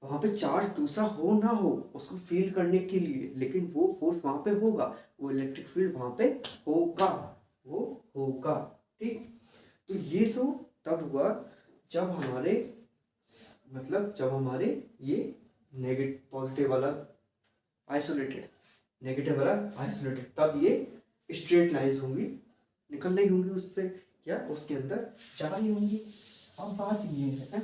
वहाँ पे चार्ज दूसरा हो ना हो उसको फील करने के लिए, लेकिन वो फोर्स वहाँ पे होगा, वो इलेक्ट्रिक फील्ड वहाँ पे होगा, वो होगा। ठीक, तो ये तो तब हुआ जब हमारे, मतलब जब हमारे ये नेगेटिव पॉजिटिव वाला आइसोलेटेड, नेगेटिव वाला आइसोलेटेड, तब ये स्ट्रेट लाइंस होंगी, निकल रही होंगी उससे या उसके अंदर जा रही होंगी। अब बात ये है,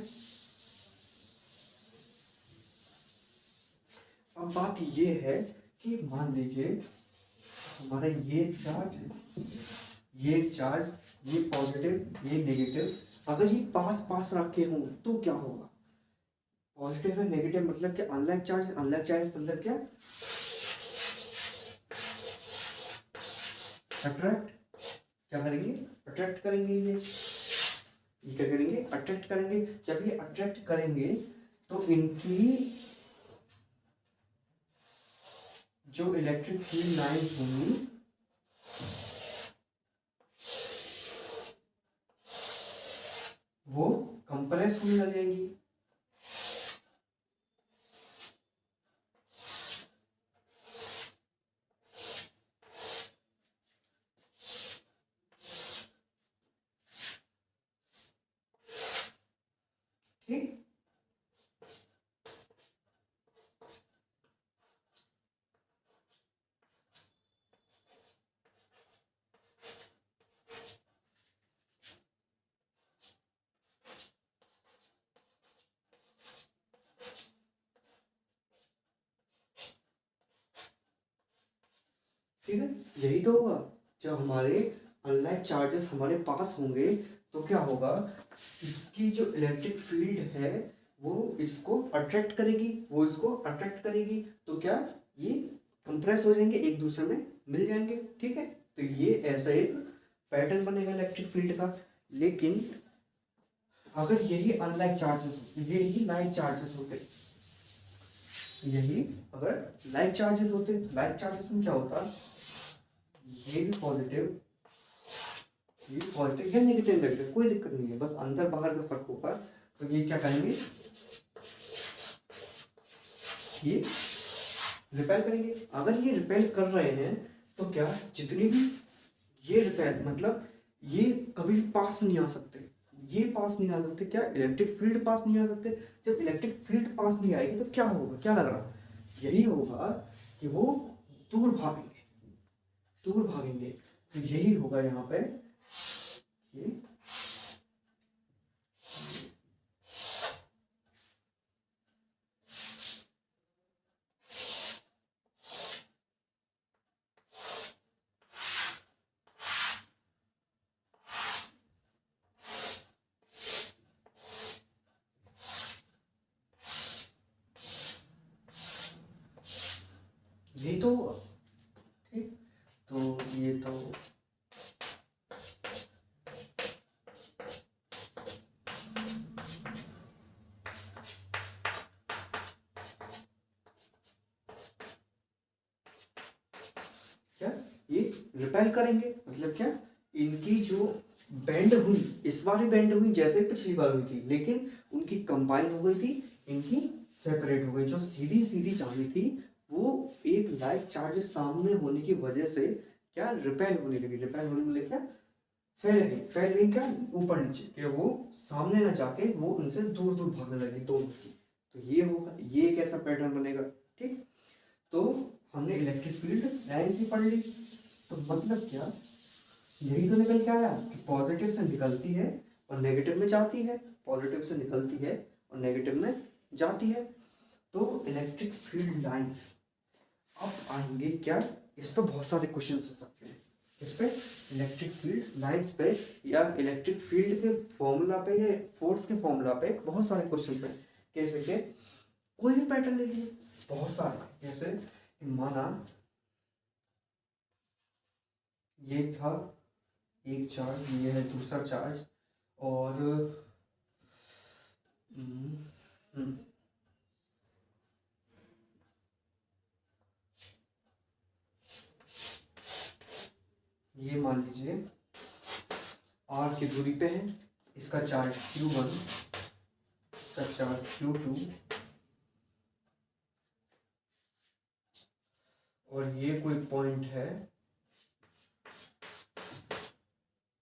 अब बात ये है कि मान लीजिए हमारा ये चार्ज, ये पॉजिटिव, ये नेगेटिव, अगर ये पास पास रखे हों तो क्या होगा? पॉजिटिव है नेगेटिव मतलब क्या? अनलाइक चार्ज, अनलाइक चार्ज मतलब क्या? अट्रैक्ट, क्या करेंगे? अट्रैक्ट करेंगे। ये क्या करेंगे? अट्रैक्ट करेंगे। जब ये अट्रैक्ट करेंगे तो इनकी जो इलेक्ट्रिक फील्ड लाइंस होंगी वो कंप्रेस होने लगेंगी। ठीक, ठीक है, यही तो होगा। जब हमारे अनलाइक चार्जेस हमारे पास होंगे तो क्या होगा? इसकी जो इलेक्ट्रिक फील्ड है वो इसको अट्रैक्ट करेगी, वो इसको अट्रैक्ट करेगी, तो क्या ये कंप्रेस हो जाएंगे, एक दूसरे में मिल जाएंगे। ठीक है, तो ये ऐसा एक पैटर्न बनेगा इलेक्ट्रिक फील्ड का। लेकिन अगर यही अनलाइक चार्जेस, यही लाइक चार्जेस होते, यही अगर लाइक चार्जेस होते तो लाइक चार्जेस में क्या होता? ये भी पॉजिटिव, ये भी पॉजिटिव या नेगेटिव, नेगेटिव कोई दिक्कत नहीं है, बस अंदर बाहर का फर्क होगा। तो ये क्या करेंगे? ये रिपेल करेंगे। अगर ये रिपेल कर रहे हैं तो क्या जितनी भी ये रिपेल मतलब ये कभी पास नहीं आ सकते, ये पास नहीं आ सकते। क्या इलेक्ट्रिक फील्ड पास नहीं आ सकते? जब इलेक्ट्रिक फील्ड पास नहीं आएगी तो क्या होगा? क्या लग रहा? यही होगा कि वो दूर भागेंगे, दूर भागेंगे। तो यही होगा यहाँ पे ये, यही तो होगा। ठीक, तो ये तो क्या ये रिपेल करेंगे मतलब क्या? इनकी जो बेंड हुई, इस बार बेंड हुई जैसे पिछली बार हुई थी, लेकिन उनकी कंबाइन हो गई थी, इनकी सेपरेट हो गई। जो सीधी सीधी जानी थी वो एक लाइक चार्ज सामने होने की वजह से क्या रिपेल होने लगी। रिपेल होने लगी क्या? फैल गई, फैल गई क्या? ऊपर नीचे, कि वो सामने ना जाके वो उनसे दूर दूर भागने लगी दोनों की। तो ये होगा, ये एक ऐसा पैटर्न बनेगा। ठीक, तो हमने इलेक्ट्रिक फील्ड लाइन से पढ़ ली। तो मतलब क्या? यही तो निकल के आया कि पॉजिटिव से निकलती है और नेगेटिव में जाती है, पॉजिटिव से निकलती है और नेगेटिव में जाती है। तो इलेक्ट्रिक फील्ड लाइंस अब आएंगे क्या? इस पर बहुत सारे क्वेश्चन हो सकते हैं। इस पे इलेक्ट्रिक फील्ड लाइंस पे या इलेक्ट्रिक फील्ड के फॉर्मूला पे या फोर्स के फॉर्मूला पे बहुत सारे क्वेश्चन हैं। कैसे के कोई भी पैटर्न ले लीजिए, बहुत सारे। जैसे माना ये था एक चार्ज, ये है दूसरा चार्ज, और हम्म, हम्म, ये मान लीजिए r की दूरी पे है, इसका चार्ज Q1, इसका चार्ज Q2, और ये कोई पॉइंट है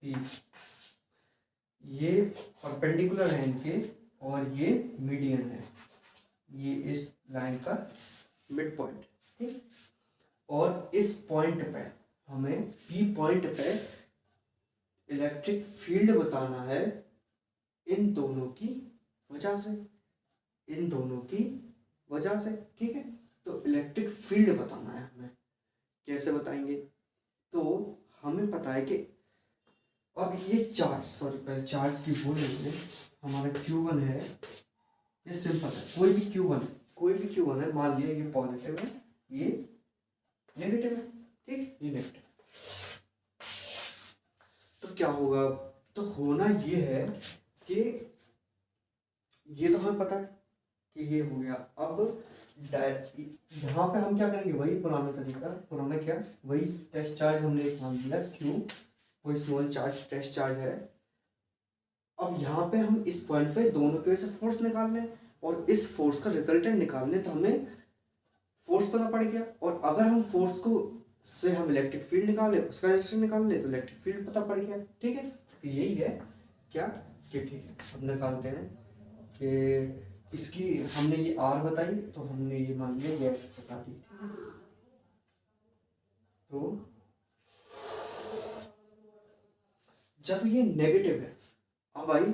P, ये परपेंडिकुलर है इनके और ये मीडियन है, ये इस लाइन का मिड पॉइंट। ठीक। और इस पॉइंट पे हमें पी पॉइंट पे इलेक्ट्रिक फील्ड बताना है इन दोनों की वजह से, इन दोनों की वजह से, ठीक है। तो इलेक्ट्रिक फील्ड बताना है हमें, कैसे बताएंगे? तो हमें पता है कि अब ये चार्ज, सॉरी पहले चार्ज की बोल रही है, हमारा Q1 है, ये सिंपल है, कोई भी Q1 है, कोई भी Q1 है, मान लिया ये पॉजिटिव है, ये नेगेटिव है, ठीक, ये नेगेटिव। तो क्या होगा? तो होना ये है कि ये तो हमें पता है कि ये हो गया। अब यहाँ पे हम क्या करेंगे? वही पुराना तरीका, पुराना क्या, वही टेस्ट चार्ज हमने एक नाम दिया Q, वही स्मॉल चार्ज टेस्ट चार्ज है। अब यहाँ पे हम इस पॉइंट पे दोनों की वजह से फोर्स निकाल लें और इस फोर्स का रिजल्टेंट निकाल लें, तो हमें फोर्स पता पड़ गया। और अगर हम फोर्स को से हम इलेक्ट्रिक फील्ड निकालें, उसका रिजल्टेंट निकाल लें, तो इलेक्ट्रिक फील्ड पता पड़ गया, ठीक है। तो यही है क्या कि ठीक है, अब निकालते हैं कि इसकी हमने ये R बताई, तो हमने ये मान लिया ये X बता दी। तो जब ये नेगेटिव है, अब आई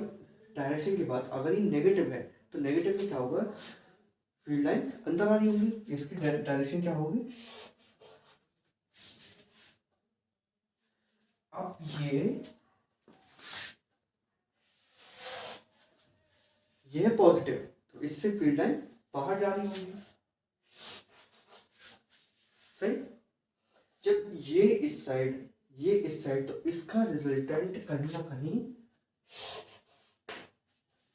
डायरेक्शन की बात, अगर ये नेगेटिव है तो नेगेटिव में क्या होगा? फील्ड लाइंस अंदर आ रही होंगी, इसकी डायरेक्शन क्या होगी? अब ये पॉजिटिव, तो इससे फील्ड लाइंस बाहर जा रही होंगी, सही। जब ये इस साइड, ये इस साइड, तो इसका रिजल्टेंट कहीं ना कहीं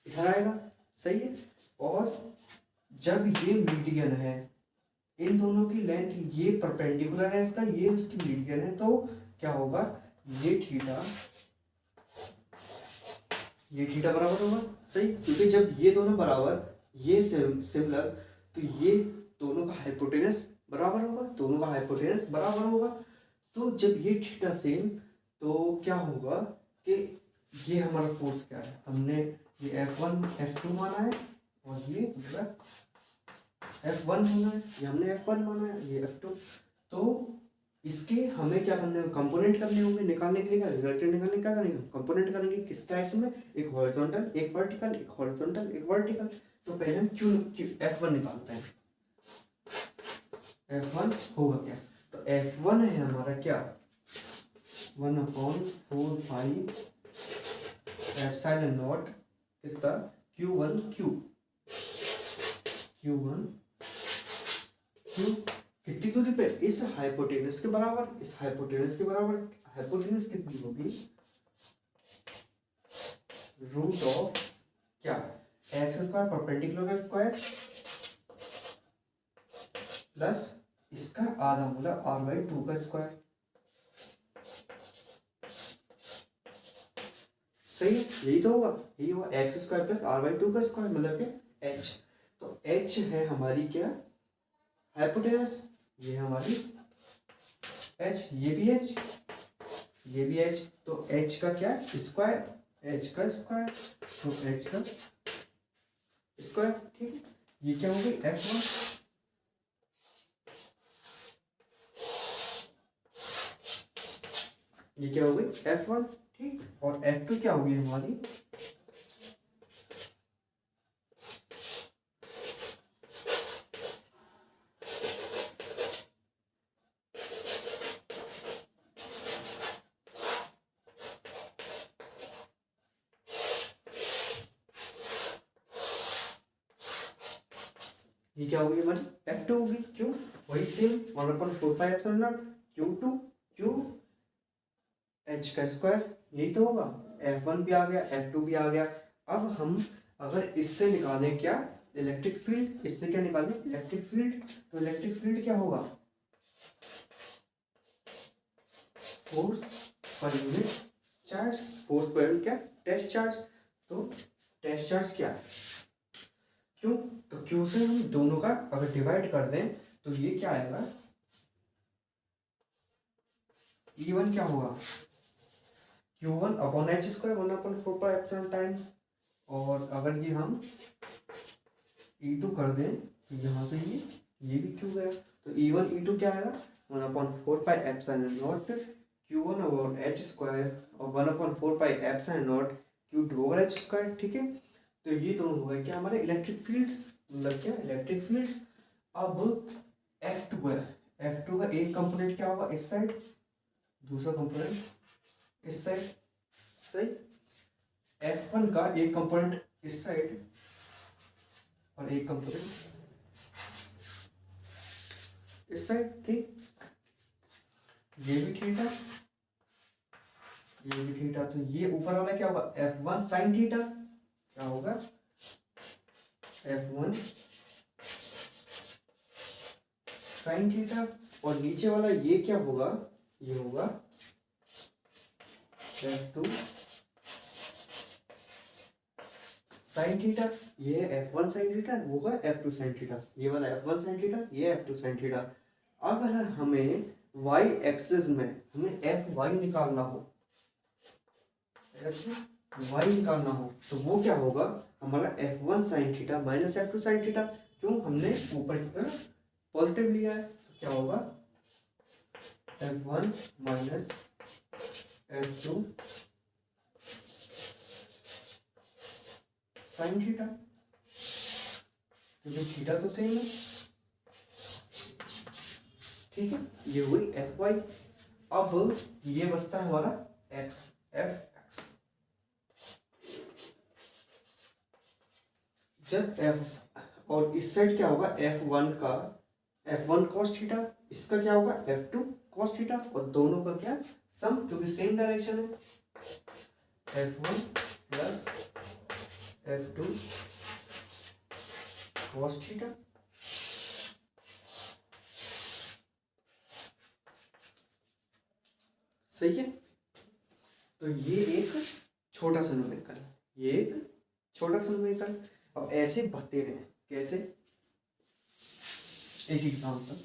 इधर आएगा, सही है। और जब ये मीडियन है, इन दोनों की लेंथ ये परपेंडिकुलर है इसका, ये इसकी मीडियन है, तो क्या होगा? ये थीटा बराबर होगा, सही। क्योंकि जब ये दोनों बराबर, ये सिमिलर, तो ये दोनों का हाइपोटेनस बराबर होगा, दोनों का हाइपोटेनस बराबर होगा। तो जब ये थीटा सेम, तो क्या होगा कि ये हमारा फोर्स क्या है? हमने ये F1 F2 माना है, और ये मतलब F1 माना है, ये हमने F1 माना है, ये F2। तो इसके हमें क्या करने, कंपोनेंट करने होंगे निकालने के लिए। क्या रिजल्टेंट निकालने क्या करेंगे? कंपोनेंट करेंगे। किस टाइप में? एक हॉरिजॉन्टल, एक वर्टिकल, एक हॉरिजॉन्टल, एक वर्टिकल। तो पहले हम F1 निकालते हैं। F1 होगा क्या? तो F1 है हमारा क्या? 1/4 पाई एप्सिलॉन नॉट कितना? Q1 Q कितनी दूरी पे? इस हाइपोटेनस के बराबर, इस हाइपोटेनस के बराबर। हाइपोटेनस कितनी होगी? रूट ऑफ क्या? X square perpendicular square plus इसका आधा, मतलब r/2 का स्क्वायर, सही है। यही तो होगा, यही होगा, एक्स स्क्वायर प्लस r/2 का स्क्वायर, मतलब कि h। तो h है हमारी क्या? हाइपोटेनस। ये हमारी h, ये भी h, ये भी h। तो h का क्या? स्क्वायर, h का स्क्वायर, तो h का स्क्वायर, ठीक है। ये क्या हो गई? F1। ये क्या हो गई? F1, ठीक। और F2 क्या होगी हमारी? ये क्या होगी हमारी? F2 होगी। क्यों? वही same 1/4 pi epsilon not Q2 Q h का स्क्वायर, यही तो होगा। F1 भी आ गया, F2 भी आ गया। अब हम अगर इससे निकालें क्या? Electric field. इससे क्या निकालें? Electric field. तो इलेक्ट्रिक फील्ड क्या होगा? फोर्स पर यूनिट चार्ज। फोर्स पर यूनिट क्या? Test charge. तो टेस्ट चार्ज क्या है? क्यों? तो Q से हम दोनों का अगर डिवाइड कर दें, तो ये क्या आएगा? E1 क्या होगा? Q1/h², 1/4 pi epsilon times. और अगर ये हम E2 कर दें, तो यहाँ से ये भी Q गया, तो E1 E2 क्या आएगा 1/4πε0 Q1 ओवर एच स्क्वायर और 1/4πε0 Q2 ओवर एच स्क्वायर। ठीक है, तो ये दोनों हो गए क्या हमारे इलेक्ट्रिक फील्ड्स, मतलब क्या इलेक्ट्रिक फील्ड्स। अब F2 है, F2 का एक कंपोनेंट क्या होगा इस साइड, दूसरा कंपोनेंट इस साइड, सही। F1 का एक कंपोनेंट इस साइड और एक कंपोनेंट इस साइड। ठीक, ये भी थीटा, ये भी थीटा, तो ये ऊपर वाला क्या होगा F1 साइन थीटा, क्या होगा F1 साइन थीटा, और नीचे वाला ये क्या होगा, ये होगा F2 साइन थीटा, ये F1 साइन थीटा, वो होगा F2 साइन थीटा, ये वाला F1 साइन थीटा, ये F2 साइन थीटा। अगर हमें y एक्सिस में हमें Fy निकालना हो, Fy निकालना हो, तो वो क्या होगा हमारा F1 sine theta minus F2 sine theta, क्यों हमने ऊपर की तरफ पॉजिटिव लिया है, तो क्या होगा F1 minus F2 sine theta, क्योंकि थीटा तो सेम है। ठीक है, ये हुई Fy। अब ये बचता है हमारा x, Fx। जब F और इस साइड क्या होगा F1 का F1 cos थीटा, इसका क्या होगा F2 cos थीटा, और दोनों का क्या सम, क्योंकि सेम डायरेक्शन है। F1 plus F2 cos theta, सही है। तो ये एक छोटा सा न्यूमेरिकल, ये एक छोटा सा न्यूमेरिकल। अब ऐसे बढ़ते रहे, कैसे, एक एग्जाम्पल,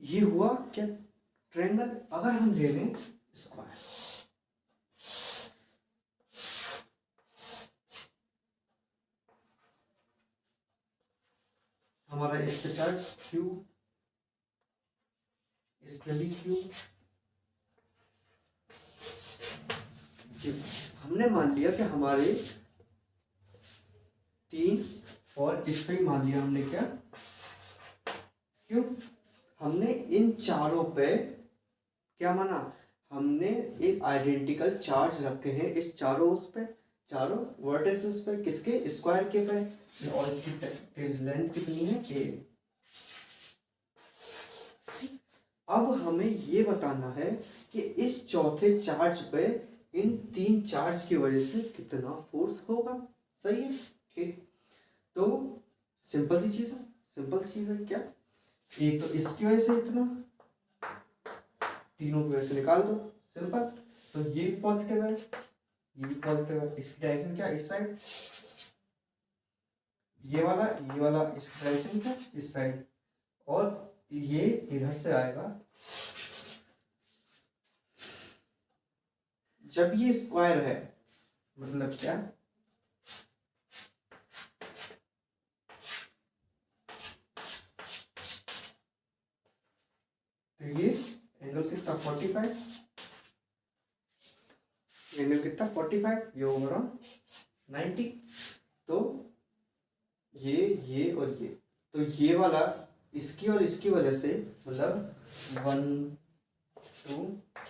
ये हुआ क्या ट्रायंगल, अगर हम ले लें स्क्वायर, हमारा इस पे चार्ट Q, इस पे भी Q, हमने मान लिया कि हमारे 3, और इस पे ही मान लिया हमने क्या Q, हमने इन चारों पे क्या माना, हमने एक आइडेंटिकल चार्ज रखे हैं इस चारों उस पे, चारों वर्टिसेस पे, किसके स्क्वायर के पे, और इसकी लेंथ कितनी है a। अब हमें ये बताना है कि इस चौथे चार्ज पे इन 3 चार्ज की वजह से कितना फोर्स होगा, सही है। ठीक, तो सिंपल सी चीज है, सिंपल सी चीज है क्या, एक तो इसकी वजह से इतना, तीनों की वजह से निकाल दो, सिंपल। तो ये भी पॉजिटिव है, ये भी पॉजिटिव है, इसकी डायरेक्शन क्या इस साइड, ये वाला इसकी डायरेक्शन क्या इस साइड, और ये इधर से आएगा। जब ये स्क्वायर है मतलब क्या, तो ये एंगल कितना 45, एंगल कितना 45, ये ओवर 90। तो ये और ये, तो ये वाला इसकी और इसकी वजह से, मतलब 1 2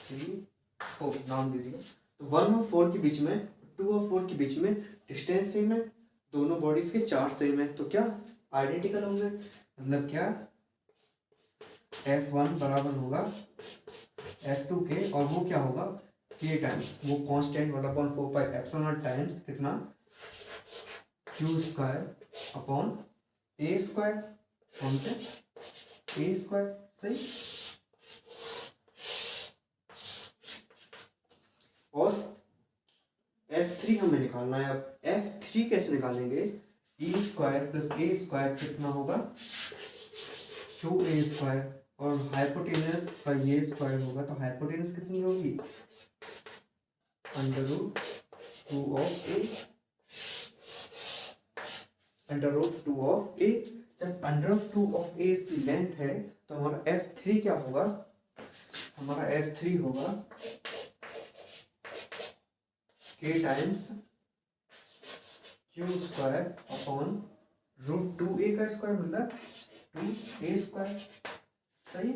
3 4 नाम दे दिया, तो 1 और 4 के बीच में, 2 और 4 के बीच में डिस्टेंस सेम है, दोनों बॉडीज के चार्ज सेम है, तो क्या आइडेंटिकल होंगे, मतलब क्या F1 बराबर होगा F2 के, और वो क्या होगा k टाइम्स, वो कांस्टेंट 1/4πε0 टाइम्स कितना q square upon a square, कौन से a स्क्वायर, सही। और F3 हमें निकालना है। अब F3 कैसे निकालेंगे, e square plus a square कितना होगा 2a स्क्वायर, और हाइपोटेनस का ये स्क्वायर होगा तो हाइपोटेनस कितनी होगी, √2 ऑफ ए, √2 ऑफ ए। जब √2 ऑफ ए इसकी लेंथ है तो हमारा F3 क्या होगा, हमारा F3 होगा k times Q square upon √2a का स्क्वायर मतलब 2a स्क्वायर। सही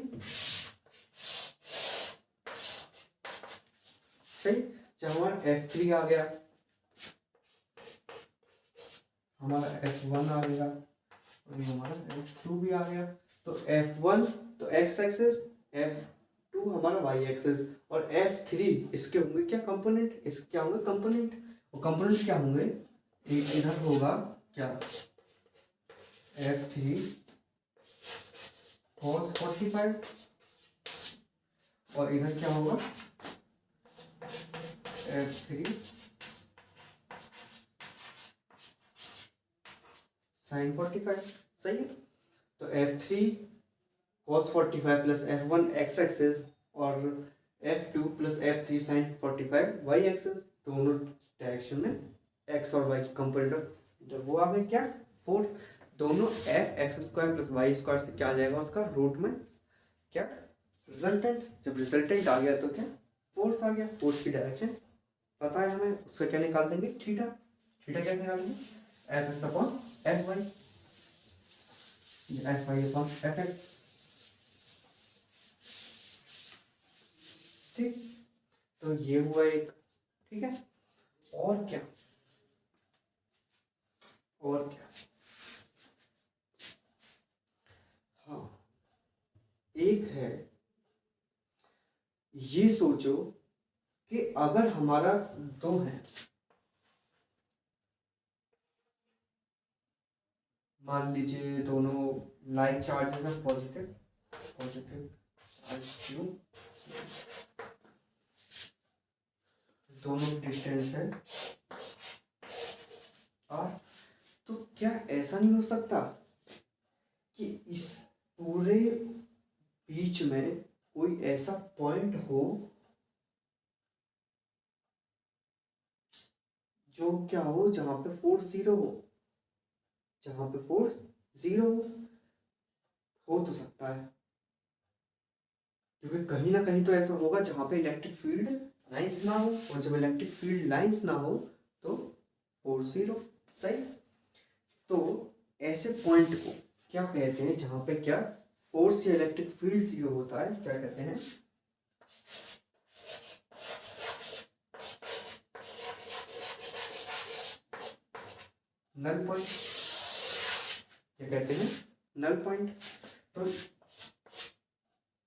सही। जब हमारा F3 आ गया, हमारा F1 आ गया और ये हमारा F2 भी आ गया। तो F1 तो x एक्सिस, F2 हमारा y एक्सिस और F3 इसके होंगे क्या कंपोनेंट, इसके क्या होंगे कंपोनेंट। और कंपोनेंट क्या होंगे, एक इधर होगा क्या F3 cos 45 और इधर क्या होगा F3 sin 45। सही है। तो F3 cos 45 plus F1 x axis और F2 plus F3 sin 45 y axis, दोनों डायरेक्शन में x और y की कंपोनेंट वो आ गए क्या फोर्स। दोनों f x square plus Y square से क्या आ जाएगा उसका रूट में क्या रिजल्टेंट। जब रिजल्टेंट आ गया तो क्या फोर्स आ गया। फोर्स की डायरेक्शन पता है हमें, उसका क्या निकाल देंगे थीटा। थीटा कैसे निकालेंगे, F X upon F Y, F Y upon F X. ठीक, तो ये हुआ एक। ठीक है, और क्या, और क्या, हाँ एक है, ये सोचो कि अगर हमारा दो है, मान लीजिए दोनों लाइक चार्जेस हैं, पॉजिटिव पॉजिटिव चार्ज क्यू, दोनों डिस्टेंस है आर। तो क्या ऐसा नहीं हो सकता कि इस पूरे बीच में कोई ऐसा पॉइंट हो जो क्या हो, जहां पे फोर्स जीरो हो, जहां पे फोर्स जीरो हो तो सकता है, क्योंकि कहीं ना कहीं तो ऐसा होगा जहां पे इलेक्ट्रिक फील्ड लाइंस ना हो, और जब इलेक्ट्रिक फील्ड लाइंस ना हो तो फोर्स जीरो। सही। तो ऐसे पॉइंट को क्या कहते हैं जहां पे क्या फोर्स या इलेक्ट्रिक फील्ड जीरो होता है, क्या कहते हैं, नल पॉइंट। क्या कहते हैं, नल पॉइंट। तो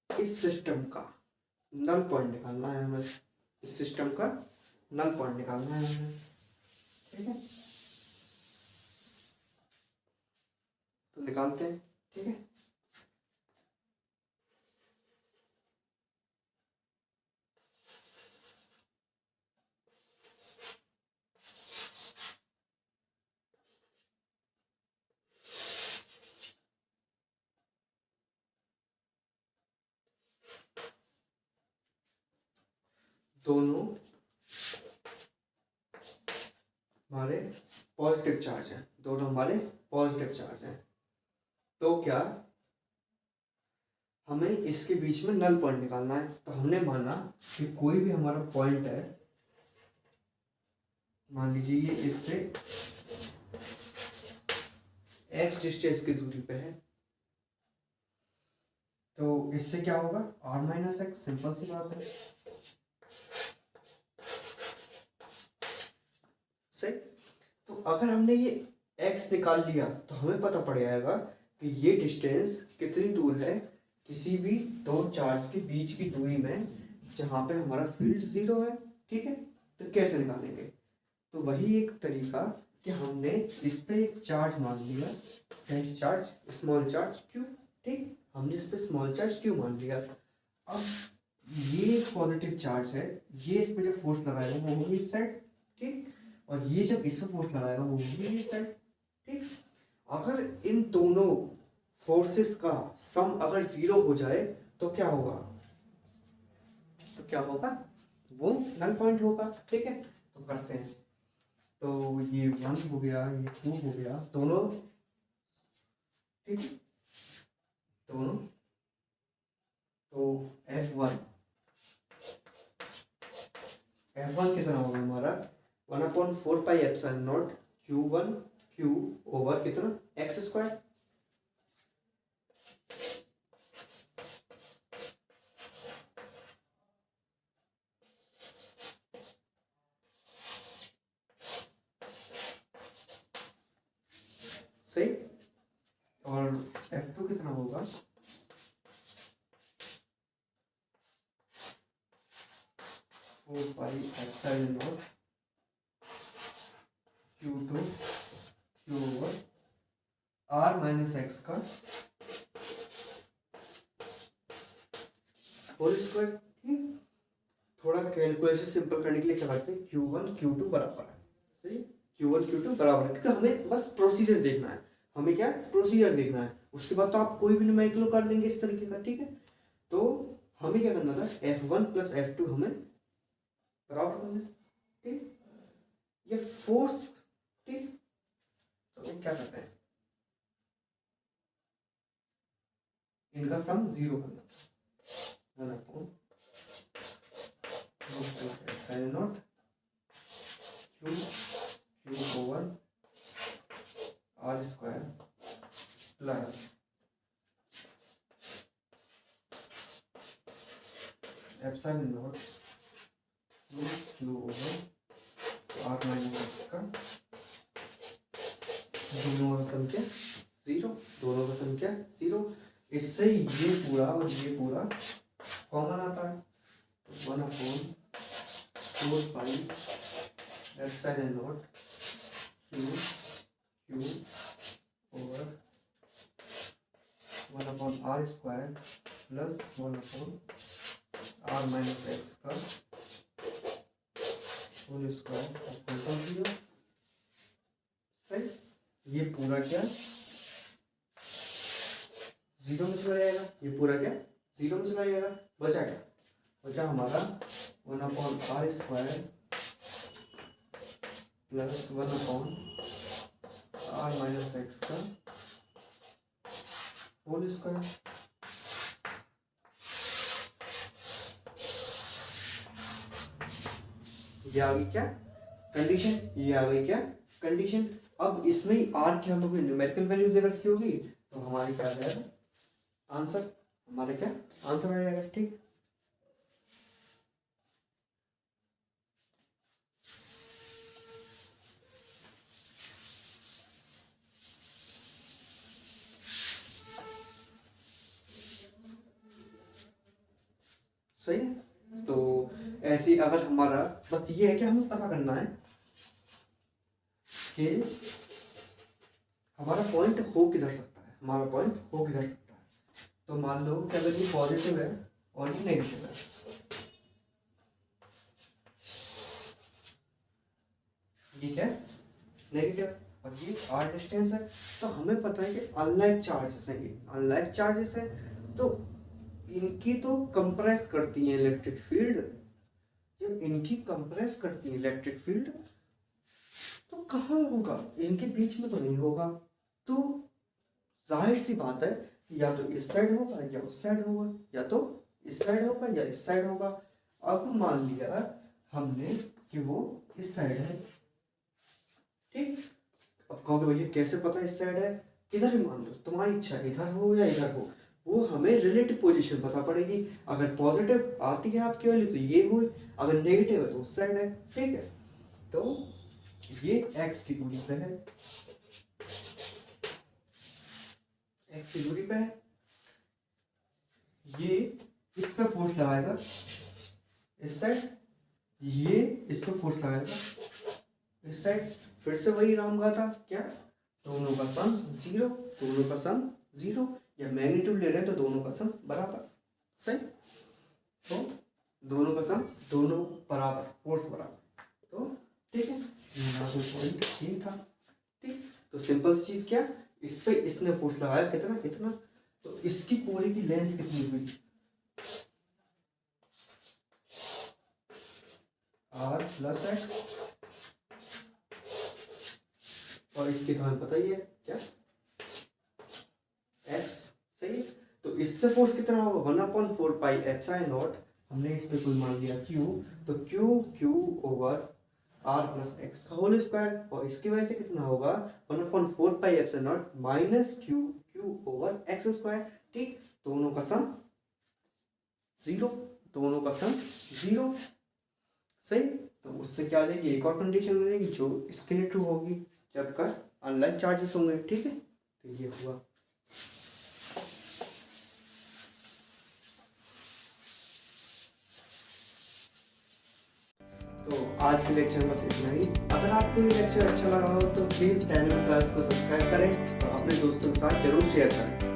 इस सिस्टम का नल पॉइंट निकालना है हमें, इस सिस्टम का नल पॉइंट निकालना है हमें। ठीक है, तो निकालते हैं। ठीक है, दोनों हमारे पॉजिटिव चार्ज हैं, दोनों हमारे पॉजिटिव चार्ज हैं। तो क्या हमें इसके बीच में नल पॉइंट निकालना है। तो हमने माना कि कोई भी हमारा पॉइंट है, मान लीजिए ये इससे x डिस्टेंस की दूरी पे है, तो इससे क्या होगा r माइनस एक्स, सिंपल सी बात है। सही। तो अगर हमने ये x निकाल लिया तो हमें पता पड़ जाएगा कि ये डिस्टेंस कितनी दूर है किसी भी दो चार्ज के बीच की दूरी में जहां पे हमारा फील्ड जीरो है। ठीक है, तो कैसे निकालेंगे, तो वही एक तरीका कि हमने इस पे एक चार्ज मान लिया, चार्ज स्मॉल चार्ज क्यू। ठीक, हमने इस पे स्मॉल चार्ज क्यू मान लिया। अब ये एक पॉजिटिव चार्ज है, ये इस पे जब फोर्स लगाएगा वो होगी इस साइड। ठीक, और ये जब इस पे फोर्स लगाएगा वो होगी इस साइड। ठीक, अगर इन दोनों फोर्सेस का सम अगर जीरो हो जाए तो क्या होगा, तो क्या होगा, वो नल पॉइंट होगा। ठीक है, तो करते हैं। तो ये 1 हो गया, ये 2 हो गया, दोनों ठीक है, दोनों। तो F1 कितना होगा हमारा 1/4 pi epsilon not Q1 Q over कितना एक्स स्क्वायर। सही। और F2 कितना होगा 4 pi epsilon not Q2 Q over R minus X का होल स्क्वायर। ठीक, थोड़ा कैलकुलेशन सिंपल करने के लिए क्या करते हैं, Q1 Q2 बराबर है। सही, Q1 Q2 बराबर है, क्योंकि हमें बस प्रोसीजर देखना है। हमें क्या प्रोसीजर देखना है, उसके बाद तो आप कोई भी न्यूमेरिकल कर देंगे इस तरीके का। ठीक है, तो हमें क्या करना था, F1 प्लस F2 हमें बराबर करना है। ठीक, ये फोर्स। ठीक, तो क्या करते हैं, इनका सम जीरो करना sine naught Q Q over R square plus epsilon naught Q over R minus X का दोनों का सम क्या जीरो, दोनों का सम क्या जीरो। इससे ये पूरा और ये पूरा कॉमन आता है, 1/4 pi epsilon naught Q over 1/r square plus 1/r minus X का होल स्क्वायर। सही, ये पूरा क्या जीरो में चला जाएगा, ये पूरा क्या जीरो में चला जाएगा। बचा क्या, बचा हमारा 1/r square plus 1/r minus X का होल स्क्वायर। ये आ गई क्या कंडीशन, ये आ गई क्या कंडीशन। अब इसमें ही आर की हम लोग न्यूमेरिकल वैल्यू दे रखी होगी, तो हमारी क्या आ जाएगा आंसर, हमारे क्या आंसर आ जाएगा। ठीक, सही है। तो ऐसे अगर हमारा बस ये है कि हमें पता करना है कि हमारा पॉइंट हो किधर सकता है, हमारा पॉइंट हो किधर सकता है। तो मान लो कि अगर ये पॉजिटिव है और ये नेगेटिव है, ये क्या है नेगेटिव और ये आर डिस्टेंस है। तो हमें पता है कि अनलाइक चार्जेस है, ये अनलाइक चार्जेस है, तो इनकी तो कंप्रेस करती है इलेक्ट्रिक फील्ड। जब इनकी कंप्रेस करती है इलेक्ट्रिक फील्ड तो कहाँ होगा, इनके बीच में तो नहीं होगा। तो जाहिर सी बात है कि या तो इस साइड होगा या उस साइड होगा, या तो इस साइड होगा या इस साइड होगा। अब मान लिया हमने कि वो इस साइड है। ठीक, अब कहोगे भैया कैसे पता इस साइड है, किधर भी मान लो तुम्हारी इच्छा, इधर हो या इधर हो, वो हमें रिलेटिव पोजीशन पता पड़ेगी। अगर पॉजिटिव आती है आपकी वैल्यू तो ये हुई, अगर नेगेटिव है तो उस साइड है। ठीक है, तो ये एक्स की दूरी पे है, एक्स की दूरी पे है। ये इस पे फोर्स लगाएगा इस साइड, ये इस पे फोर्स लगाएगा इस साइड। फिर से वही राम था क्या, दोनों का सम जीरो, दोनों का सम जीरो, या मैग्नीट्यूड ले रहे हैं तो दोनों का सम बराबर। सही, तो दोनों का सम दोनों बराबर, फोर्स बराबर। तो ठीक है, पॉइंट ये था। ठीक, तो सिंपल चीज क्या, इस पे इसने फोर्स लगाया कितना, इतना, तो इसकी पूरी की लेंथ कितनी हुई, r प्लस एक्स, और इसकी तो हमें पता ही है क्या, x, सही है। तो इससे फोर्स कितना होगा 1/4πε0, हमने इस पे कोई मान लिया q, तो q over r plus x का होल स्क्वायर, और इसकी वजह से कितना होगा 1/4πε0 minus q over x square. ठीक, दोनों का सम 0, दोनों का सम 0, सही। तो उससे क्या लेगी, एक और कंडीशन मिलेगी जो इसके लिए ट्रू होगी, जब का अनलाइक चार्जेस होंगे। ठीक है, तो ये हुआ। तो आज के लेक्चर में बस इतना ही। अगर आपको ये लेक्चर अच्छा लगा हो तो प्लीज़ डायनेमिक क्लास को सब्सक्राइब करें और अपने दोस्तों के साथ जरूर शेयर करें।